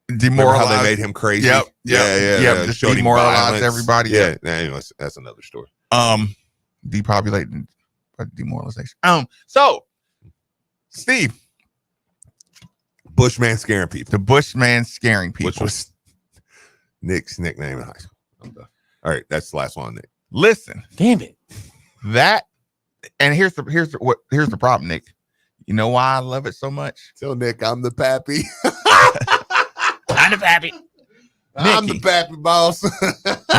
Demoralize. Remember how they made him crazy? Yep. Yeah. Just showed him demoralize violence. everybody. Yeah. Anyways, that's another story. Depopulating, demoralization. So, Steve, Bushman scaring people. The Bushman scaring people, which was Nick's nickname in high school. I'm done. All right, that's the last one, Nick. Listen, damn it. And here's the problem, Nick. You know why I love it so much? Tell Nick I'm the pappy. I'm the pappy. I'm the pappy boss.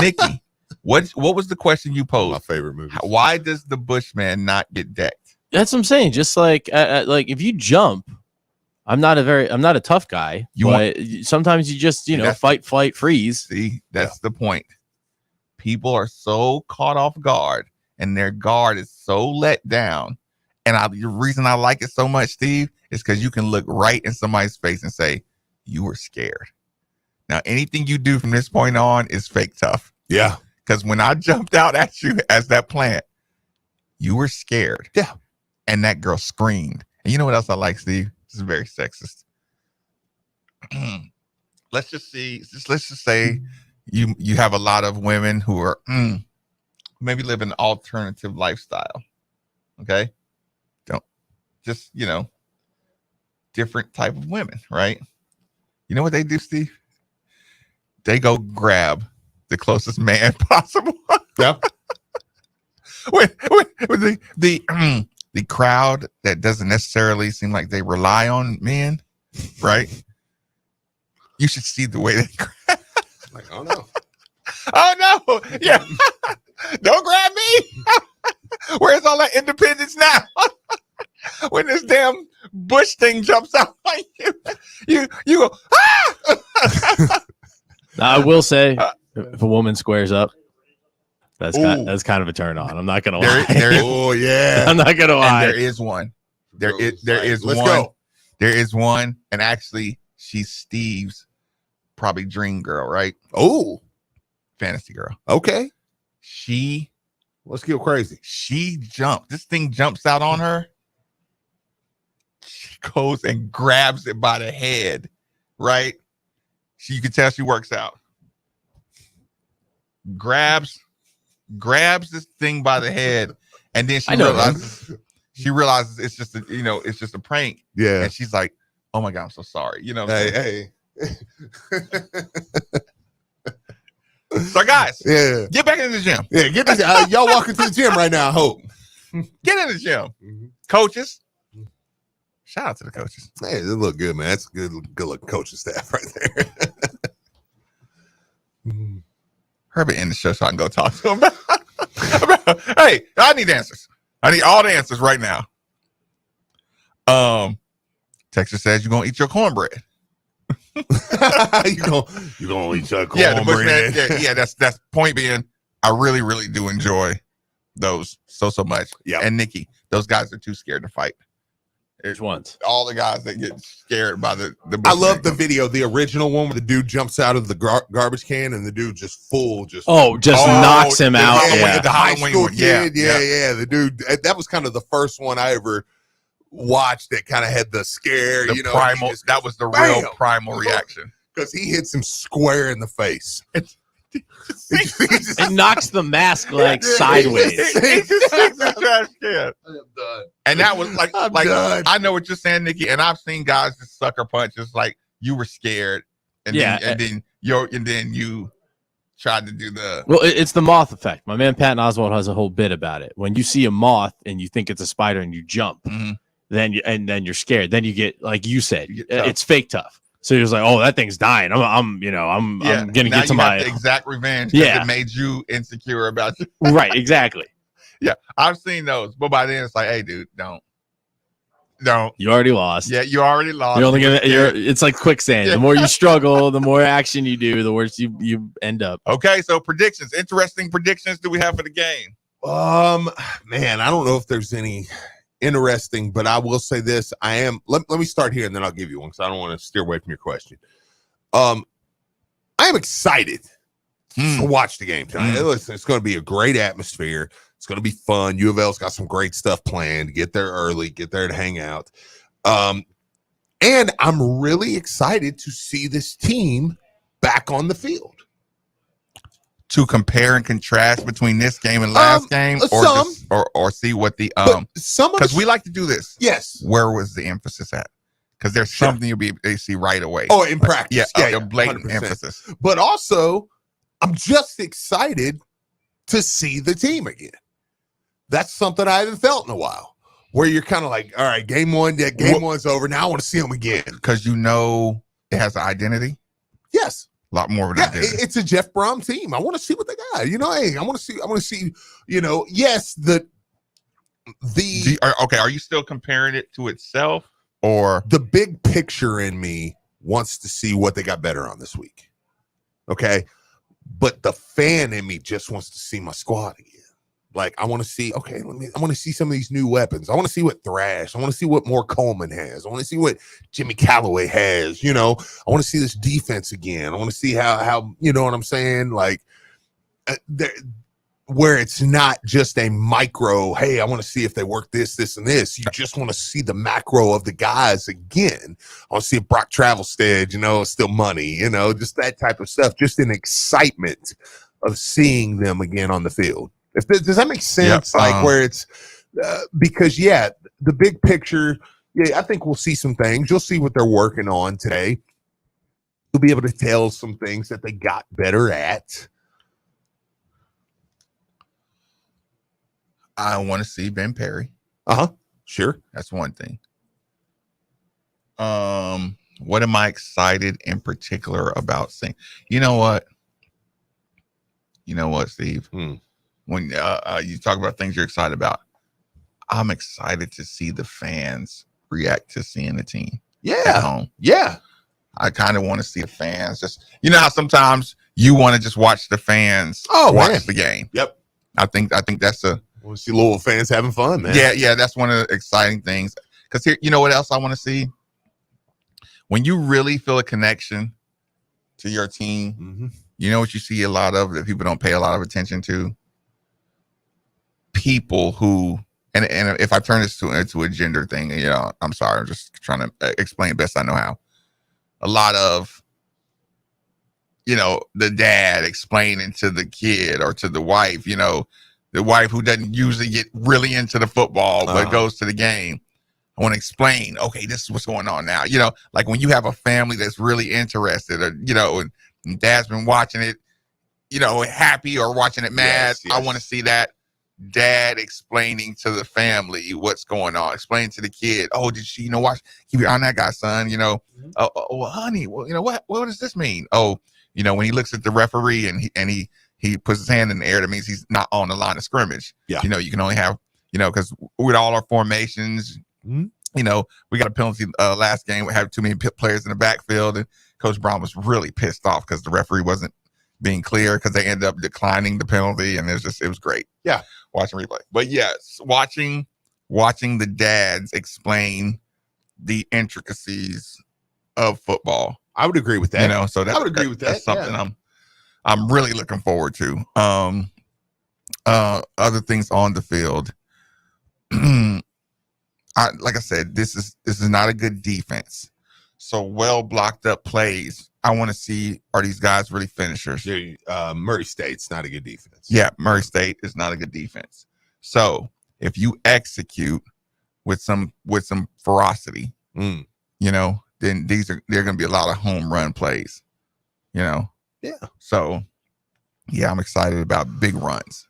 Nikki, what was the question you posed? My favorite movie. Why does the Bushman not get decked? That's what I'm saying. Just like if you jump, I'm not a tough guy. Sometimes you just fight, flight, freeze. See, that's the point. People are so caught off guard, and their guard is so let down. And the reason I like it so much, Steve, is because you can look right in somebody's face and say, "You were scared." Now, anything you do from this point on is fake tough. Yeah. Because when I jumped out at you as that plant, you were scared. Yeah. And that girl screamed. And you know what else I like, Steve? This is very sexist. Let's just say you have a lot of women who are maybe live an alternative lifestyle. Okay. Don't just, different type of women, right? You know what they do, Steve? They go grab the closest man possible. Yep. with the crowd that doesn't necessarily seem like they rely on men, right? You should see the way they grab. Like, oh no. Oh no. Yeah. Don't grab me. Where's all that independence now? When this damn bush thing jumps out like you go, ah! Now, I will say, if a woman squares up, that's kind of a turn on. I'm not gonna lie. Oh yeah. I'm not gonna lie. And there is one. There is Let's one. go. There is one, and actually, she's Steve's probably dream girl, right? Oh, fantasy girl. Okay. Let's get crazy. She jumped. This thing jumps out on her. She goes and grabs it by the head, right? You can tell she works out. Grabs this thing by the head, and then she realizes it's just a prank. Yeah. And she's like, "Oh my God, I'm so sorry." Hey. So guys, Yeah. get back into the gym. Yeah, get this. Y'all walking to the gym right now, I hope. Get in the gym. Coaches, Shout out to the coaches. Hey, they look good, man. That's good looking coaching staff right there. Herbert in the show so I can go talk to him. Hey, I need answers. I need all the answers right now. Texas says you're gonna eat your cornbread. you gonna eat your cornbread. Yeah, that's point being. I really, really do enjoy those so much. Yeah. And Nikki, those guys are too scared to fight. Which ones? All the guys that get scared by the I love the video, the original one where the dude jumps out of the garbage can and the dude just knocks him out. The high school kid. Yeah. The dude, that was kind of the first one I ever watched that kind of had the scare. The primal. That was the real primal reaction. Because he hits him square in the face. It knocks the mask sideways. And that was like I know what you're saying, Nikki. And I've seen guys just sucker punch. It's like you were scared, and then you tried to do the. Well, it's the moth effect. My man Patton Oswalt has a whole bit about it. When you see a moth and you think it's a spider and you jump, then you're scared. Then you get, like you said, it's fake tough. So he was like, "Oh, that thing's dying. I'm gonna get to my the exact revenge. Yeah, it made you insecure about you. Right, exactly. Yeah, I've seen those, but by then it's like, hey, dude, don't. You already lost. Yeah, you already lost. You're only gonna. It's like quicksand. Yeah. The more you struggle, the more action you do, the worse you end up. Okay, so predictions. Interesting predictions do we have for the game? Man, I don't know if there's any interesting, but I will say this. Let me start here and then I'll give you one because I don't want to steer away from your question. I am excited to watch the game tonight. Listen, it's going to be a great atmosphere. It's going to be fun. U of L's got some great stuff planned. Get there early, get there to hang out. And I'm really excited to see this team back on the field. To compare and contrast between this game and last game, or see what the because we like to do this. Yes. Where was the emphasis at? Because there's something they see right away. Oh, in practice. Yeah, blatant 100%. emphasis. But also, I'm just excited to see the team again. That's something I haven't felt in a while. Where you're kind of like, all right, game one's over. Now I want to see them again. Because it has an identity. Yes. A lot more of an identity. It's a Jeff Brom team. I want to see what they got. Hey, I want to see, yes, are you still comparing it to itself, or the big picture in me wants to see what they got better on this week? Okay. But the fan in me just wants to see my squad again. Like, I want to see, I want to see some of these new weapons. I want to see what Thrash. I want to see what more Coleman has. I want to see what Jimmy Callaway has. I want to see this defense again. I want to see how you know what I'm saying? Like, where it's not just a micro, hey, I want to see if they work this, and this. You just want to see the macro of the guys again. I want to see if Brock Travelstead, is still money, just that type of stuff. Just an excitement of seeing them again on the field. Does that make sense? Yep. Where it's because the big picture, I think we'll see some things. You'll see what they're working on today. You'll be able to tell some things that they got better at. I want to see Ben Perry. Sure. That's one thing. What am I excited in particular about seeing? You know what, Steve? When you talk about things you're excited about, I'm excited to see the fans react to seeing the team at home. Yeah. I kind of want to see the fans just, how sometimes you want to just watch the fans watch the game. Yep. I think that's I want to see Louisville fans having fun, man. Yeah, that's one of the exciting things. Because here, you know what else I want to see? When you really feel a connection to your team, you know what you see a lot of that people don't pay a lot of attention to? People who, and if I turn this into a gender thing, I'm sorry, I'm just trying to explain best I know how. A lot of, the dad explaining to the kid or to the wife, the wife who doesn't usually get really into the football but goes to the game. I want to explain, okay, this is what's going on now. Like when you have a family that's really interested, or, and dad's been watching it, happy or watching it mad. Yes. I want to see that. dad explaining to the family what's going on, explaining to the kid, oh, did she, watch, keep your eye on that guy, son, well, honey, well, what does this mean? Oh, when he looks at the referee and he puts his hand in the air, that means he's not on the line of scrimmage. Yeah. You can only have, because with all our formations, we got a penalty last game. We had too many players in the backfield, and Coach Brown was really pissed off because the referee wasn't being clear, because they ended up declining the penalty, and it was great. Yeah, watching replay. But yes, watching the dads explain the intricacies of football. I would agree with that. So I would agree with that. That's something I'm really looking forward to. Other things on the field. Like I said, this is not a good defense. So well blocked up plays. I want to see, are these guys really finishers? Murray State's not a good defense. Yeah, Murray State is not a good defense. So if you execute with some ferocity, then they're going to be a lot of home run plays. Yeah. So yeah, I'm excited about big runs.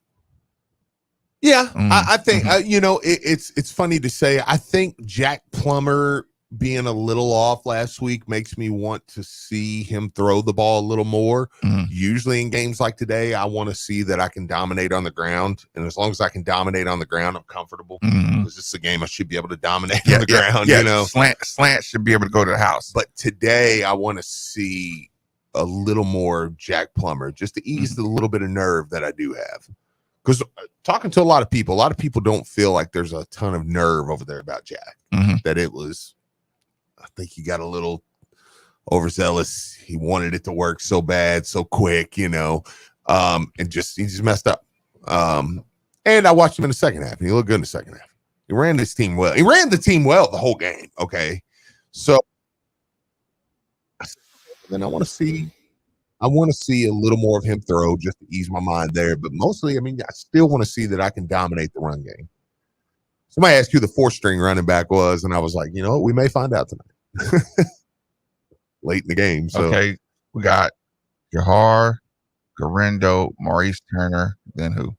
Yeah, I think it's funny to say. I think Jack Plummer being a little off last week makes me want to see him throw the ball a little more. Usually in games like today, I want to see that I can dominate on the ground, and as long as I can dominate on the ground, I'm comfortable. Because it's a game I should be able to dominate on the ground. Yeah, slant should be able to go to the house. But today, I want to see a little more Jack Plummer just to ease the little bit of nerve that I do have. Because talking to a lot of people don't feel like there's a ton of nerve over there about Jack. That it was, I think he got a little overzealous. He wanted it to work so bad, so quick, and he just messed up. And I watched him in the second half, and he looked good in the second half. He ran this team well. He ran the team well the whole game. Okay, so then I want to see a little more of him throw just to ease my mind there. But mostly, I still want to see that I can dominate the run game. Somebody asked who the fourth string running back was, and I was like, we may find out tonight. Late in the game. So. Okay, we got Jahar, Garendo, Maurice Turner, then who?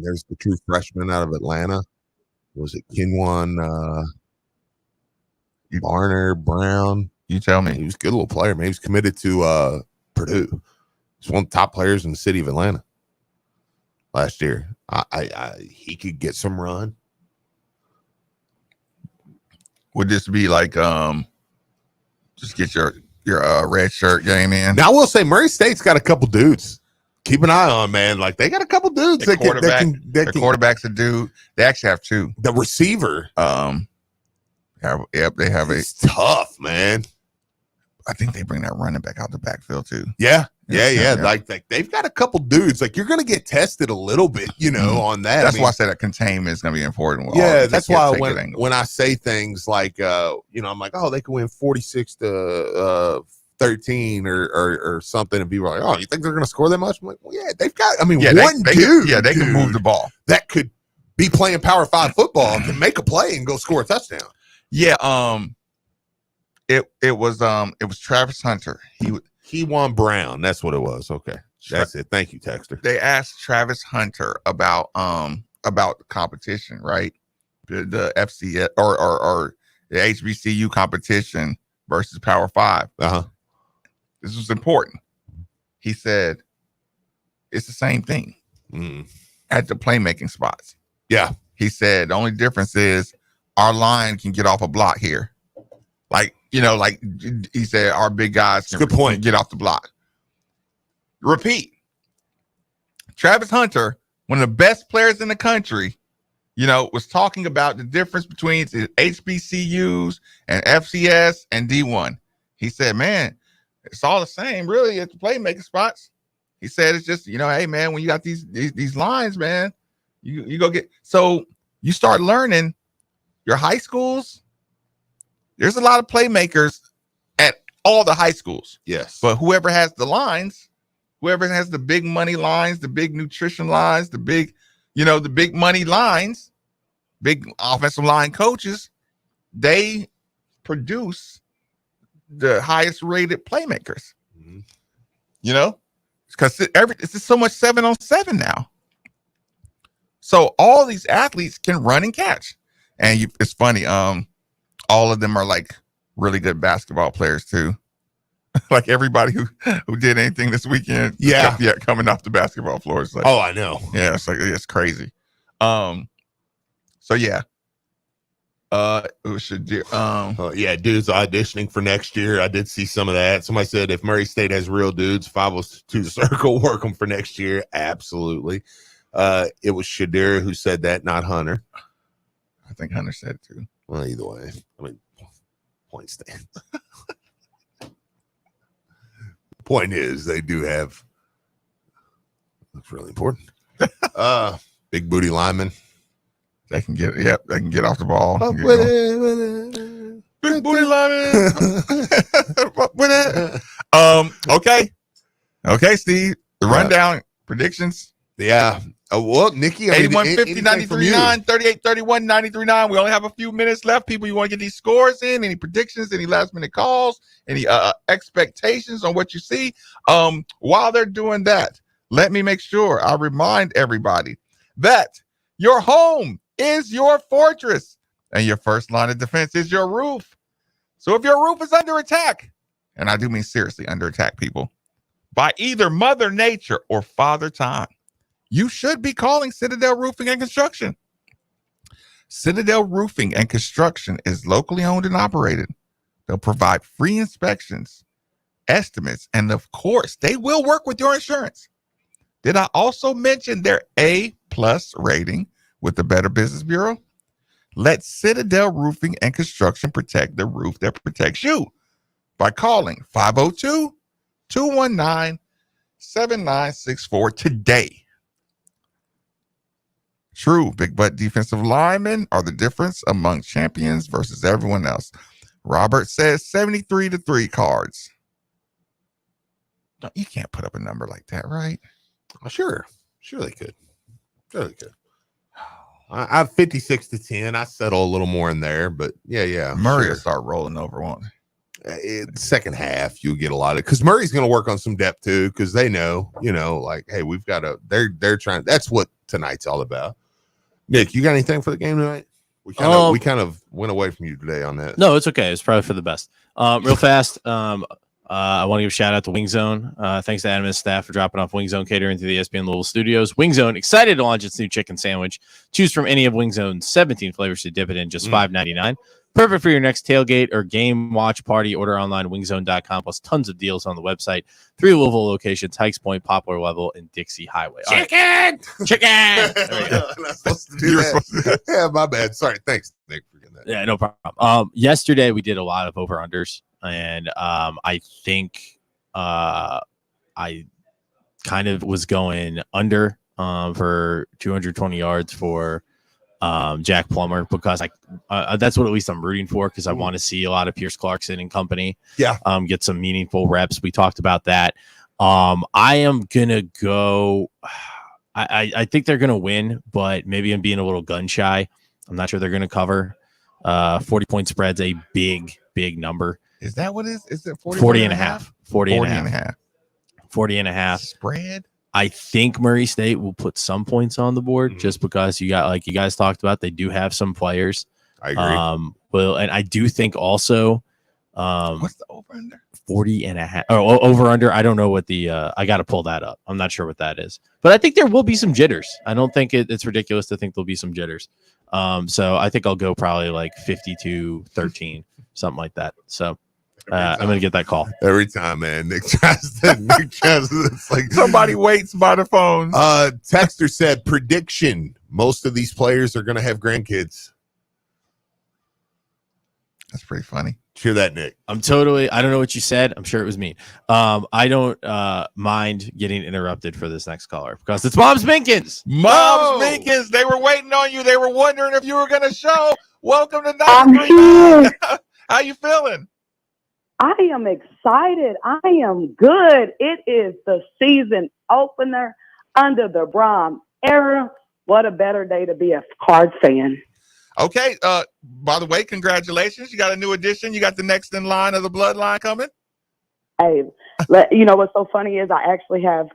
There's the true freshman out of Atlanta. Was it Kinwan, Barner, Brown? You tell me. He was a good little player, man. He was committed to Purdue. He's one of the top players in the city of Atlanta last year. He could get some run. Would this be like just get your red shirt game in? Now I will say Murray State's got a couple dudes. Keep an eye on, man. Like they got a couple dudes. The quarterback's a dude. They actually have two. The receiver. They have it's tough, man. I think they bring that running back out the backfield too. Yeah. Like they've got a couple dudes. Like you're going to get tested a little bit, on that. That's why I said that containment is going to be important. That's why when I say things like, I'm like, oh, they can win 46-13 or something, and people are like, oh, you think they're going to score that much? I'm like, well, yeah, they've got. One dude. They can move the ball. That could be playing Power 5 football, can make a play and go score a touchdown. Yeah. It was Travis Hunter. He won Brown. That's what it was. Okay. That's it. Thank you, Texter. They asked Travis Hunter about the competition, right? The FCS or the HBCU competition versus Power 5. This was important. He said it's the same thing at the playmaking spots. Yeah. He said the only difference is our line can get off a block here. Like he said, our big guys can get off the block. Repeat. Travis Hunter, one of the best players in the country, was talking about the difference between the HBCUs and FCS and D1. He said, man, it's all the same, really, at the playmaking spots. He said, it's just, hey, man, when you got these lines, man, you go get. So you start learning your high schools. There's a lot of playmakers at all the high schools. Yes. But whoever has the lines, whoever has the big money lines, the big nutrition lines, the big money lines, big offensive line coaches, they produce the highest rated playmakers. Because it's just so much 7-on-7 now. So all these athletes can run and catch. And it's funny. All of them are like really good basketball players too. Like everybody who did anything this weekend. Yeah. Coming off the basketball floor. It's like, Oh, I know. Yeah. It's crazy. So yeah. Dudes auditioning for next year. I did see some of that. Somebody said if Murray State has real dudes, 502 Circle work them for next year. Absolutely. It was Shadir who said that, not Hunter. I think Hunter said it too. Well, either way, I mean, point stands. Point is, they do have. That's really important. Big booty linemen. They can get. Yep, they can get off the ball. Big booty linemen. Okay, Steve. The rundown predictions. Yeah. Well, Nikki, 81-50, 93-9, 38-31, 93-9. We only have a few minutes left. People, you want to get these scores in? Any predictions? Any last-minute calls? Any expectations on what you see? While they're doing that, let me make sure I remind everybody that your home is your fortress, and your first line of defense is your roof. So if your roof is under attack, and I do mean seriously under attack, people, by either Mother Nature or Father Time, you should be calling Citadel Roofing and Construction. Citadel Roofing and Construction is locally owned and operated. They'll provide free inspections, estimates, and of course, they will work with your insurance. Did I also mention their A+ rating with the Better Business Bureau? Let Citadel Roofing and Construction protect the roof that protects you by calling 502-219-7964 today. True, big butt defensive linemen are the difference among champions versus everyone else. Robert says 73-3 cards. No, you can't put up a number like that, right? Sure they could. I have 56-10. I settle a little more in there, but yeah. Murray will start rolling over one. Second half, you'll get a lot of because Murray's going to work on some depth too, because they know, like, hey, we've got to. They're trying. That's what tonight's all about. Nick, you got anything for the game tonight? We kind of went away from you today on that. No, it's okay. It's probably for the best. Real fast. I want to give a shout out to Wing Zone. Thanks to Adam and his staff for dropping off Wing Zone catering to the ESPN Louisville studios. Wing Zone excited to launch its new chicken sandwich. Choose from any of Wing Zone's 17 flavors to dip it in, just $5.99. Perfect for your next tailgate or game watch party. Order online, wingzone.com, plus tons of deals on the website. 3 Louisville locations, Hikes Point, Poplar Level, and Dixie Highway. Chicken! There we go. Yeah, my bad. Sorry. Thanks, Nick, for getting that. Yeah, no problem. Yesterday, we did a lot of over-unders, and I think I kind of was going under for 220 yards for Jack Plummer, because that's what at least I'm rooting for, because I want to see a lot of Pierce Clarkson and company get some meaningful reps. We talked about that. I am gonna go. I think they're gonna win, but maybe I'm being a little gun shy. I'm not sure they're gonna cover. 40-point spread's a big number. Is that what it is? Is it 40 and a half? 40 and a half spread. I think Murray State will put some points on the board just because you got, like you guys talked about, they do have some players. I agree. Well, and I do think also what's the over under? 40 and a half or over under. I don't know what the I got to pull that up. I'm not sure what that is, but I think there will be some jitters. I don't think it's ridiculous to think there'll be some jitters. So I think I'll go probably like 52-13, something like that. So I'm going to get that call. Every time, man. Nick tries it's like somebody waits by the phone. Texter said prediction. Most of these players are going to have grandkids. That's pretty funny. Hear that, Nick? I don't know what you said. I'm sure it was me. I don't mind getting interrupted for this next caller because it's Mom's Minkins. Mom's Minkins. They were waiting on you. They were wondering if you were going to show. Welcome to I'm here. How you feeling? I am excited. I am good. It is the season opener under the Brom era. What a better day to be a Cards fan. Okay. By the way, congratulations. You got a new addition. You got the next in line of the bloodline coming. Hey, What's so funny is I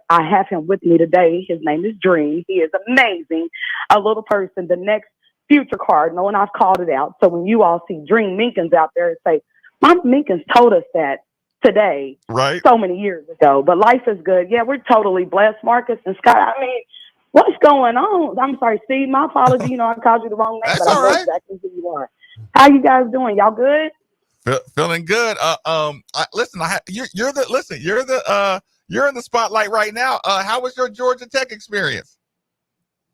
have him with me today. His name is Dream. He is amazing, a little person, the next future Cardinal, and I've called it out. So when you all see Dream Minkins out there, say, Mom Minkins told us that today, right? So many years ago. But life is good. Yeah, we're totally blessed, Marcus and Scott. I mean, what's going on? I'm sorry, Steve. My apology. I called you the wrong name, but I know exactly who you are. How you guys doing? Y'all good? Feeling good. You're in the spotlight right now. How was your Georgia Tech experience?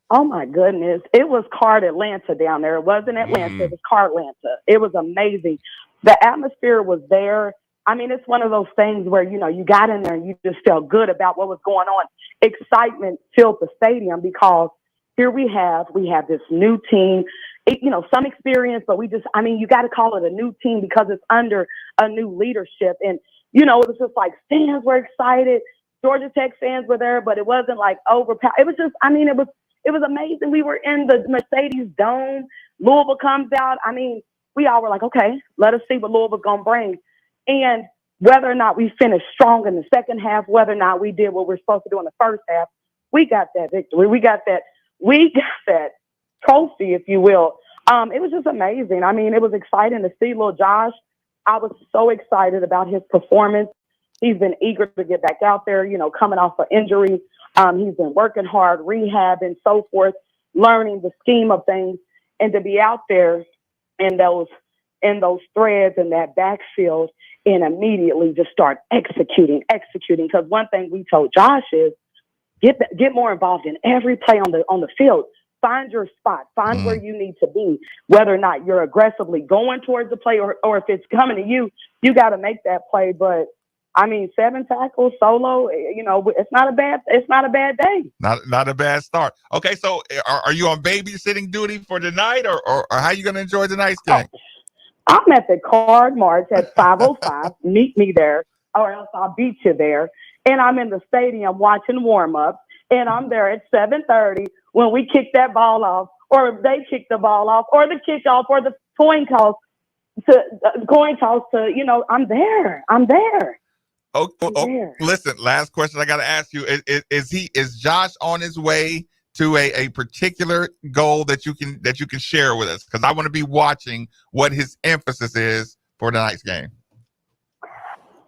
Oh my goodness. It was Card Atlanta down there. It wasn't Atlanta, it was Card Atlanta. It was amazing. The atmosphere was there. I mean, it's one of those things where, you got in there and you just felt good about what was going on. Excitement filled the stadium because here we have this new team, some experience, but you got to call it a new team because it's under a new leadership. And, it was just like fans were excited. Georgia Tech fans were there, but it wasn't like overpowered. It was just, it was amazing. We were in the Mercedes Dome. Louisville comes out. We all were like, okay, let us see what Louisville's going to bring. And whether or not we finished strong in the second half, whether or not we did what we're supposed to do in the first half, we got that victory. We got that trophy, if you will. It was just amazing. It was exciting to see little Josh. I was so excited about his performance. He's been eager to get back out there, coming off an injury. He's been working hard, rehab and so forth, learning the scheme of things, and to be out there in those threads in that backfield and immediately just start executing. Because one thing we told Josh is get more involved in every play on the field. Find your spot. Find where you need to be. Whether or not you're aggressively going towards the play or if it's coming to you, you got to make that play. But 7 tackles solo, it's not a bad day. Not a bad start. Okay, so are you on babysitting duty for tonight, or how are you going to enjoy tonight's game? I'm at the Card March at 5:05. Meet me there, or else I'll beat you there. And I'm in the stadium watching warm-ups, and I'm there at 7:30 when we kick that ball off, or if they kick the ball off, or the kickoff, or the coin toss to I'm there. Oh, listen, last question I got to ask you. Is Josh on his way to a particular goal that you can share with us? Because I want to be watching what his emphasis is for tonight's game.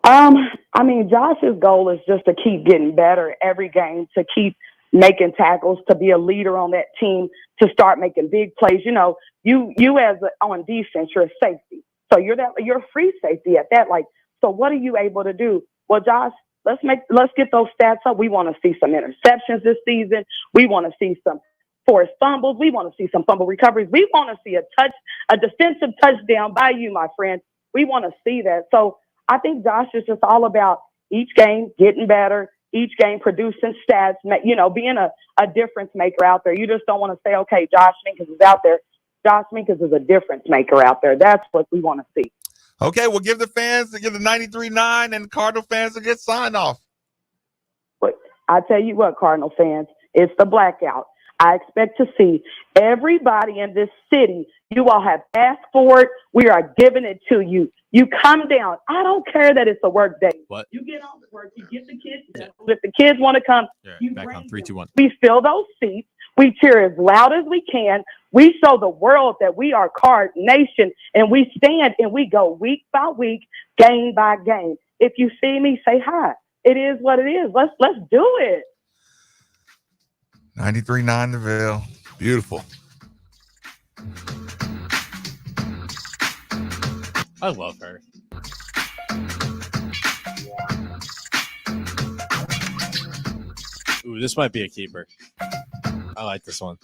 Josh's goal is just to keep getting better every game, to keep making tackles, to be a leader on that team, to start making big plays. You as on defense, you're a safety. So you're a free safety at that. So what are you able to do? Well, Josh, let's get those stats up. We want to see some interceptions this season. We want to see some forced fumbles. We want to see some fumble recoveries. We want to see a defensive touchdown by you, my friend. We want to see that. So I think Josh is just all about each game getting better, each game producing stats, being a difference maker out there. You just don't want to say, okay, Josh Minkins is out there. Josh Minkins is a difference maker out there. That's what we want to see. Okay, we'll give the 93.9 and Cardinal fans a good sign off. But I tell you what, Cardinal fans, it's the blackout. I expect to see everybody in this city. You all have asked for it. We are giving it to you. You come down. I don't care that it's a work day. What? You get on work. You get the kids. If the kids want to come, you back on 3, 2, 1. We fill those seats. We cheer as loud as we can. We show the world that we are Card Nation, and we stand and we go week by week, game by game. If you see me, say hi. It is what it is. Let's do it. 93.9 The Ville. Beautiful. I love her. Ooh, this might be a keeper. I like this one.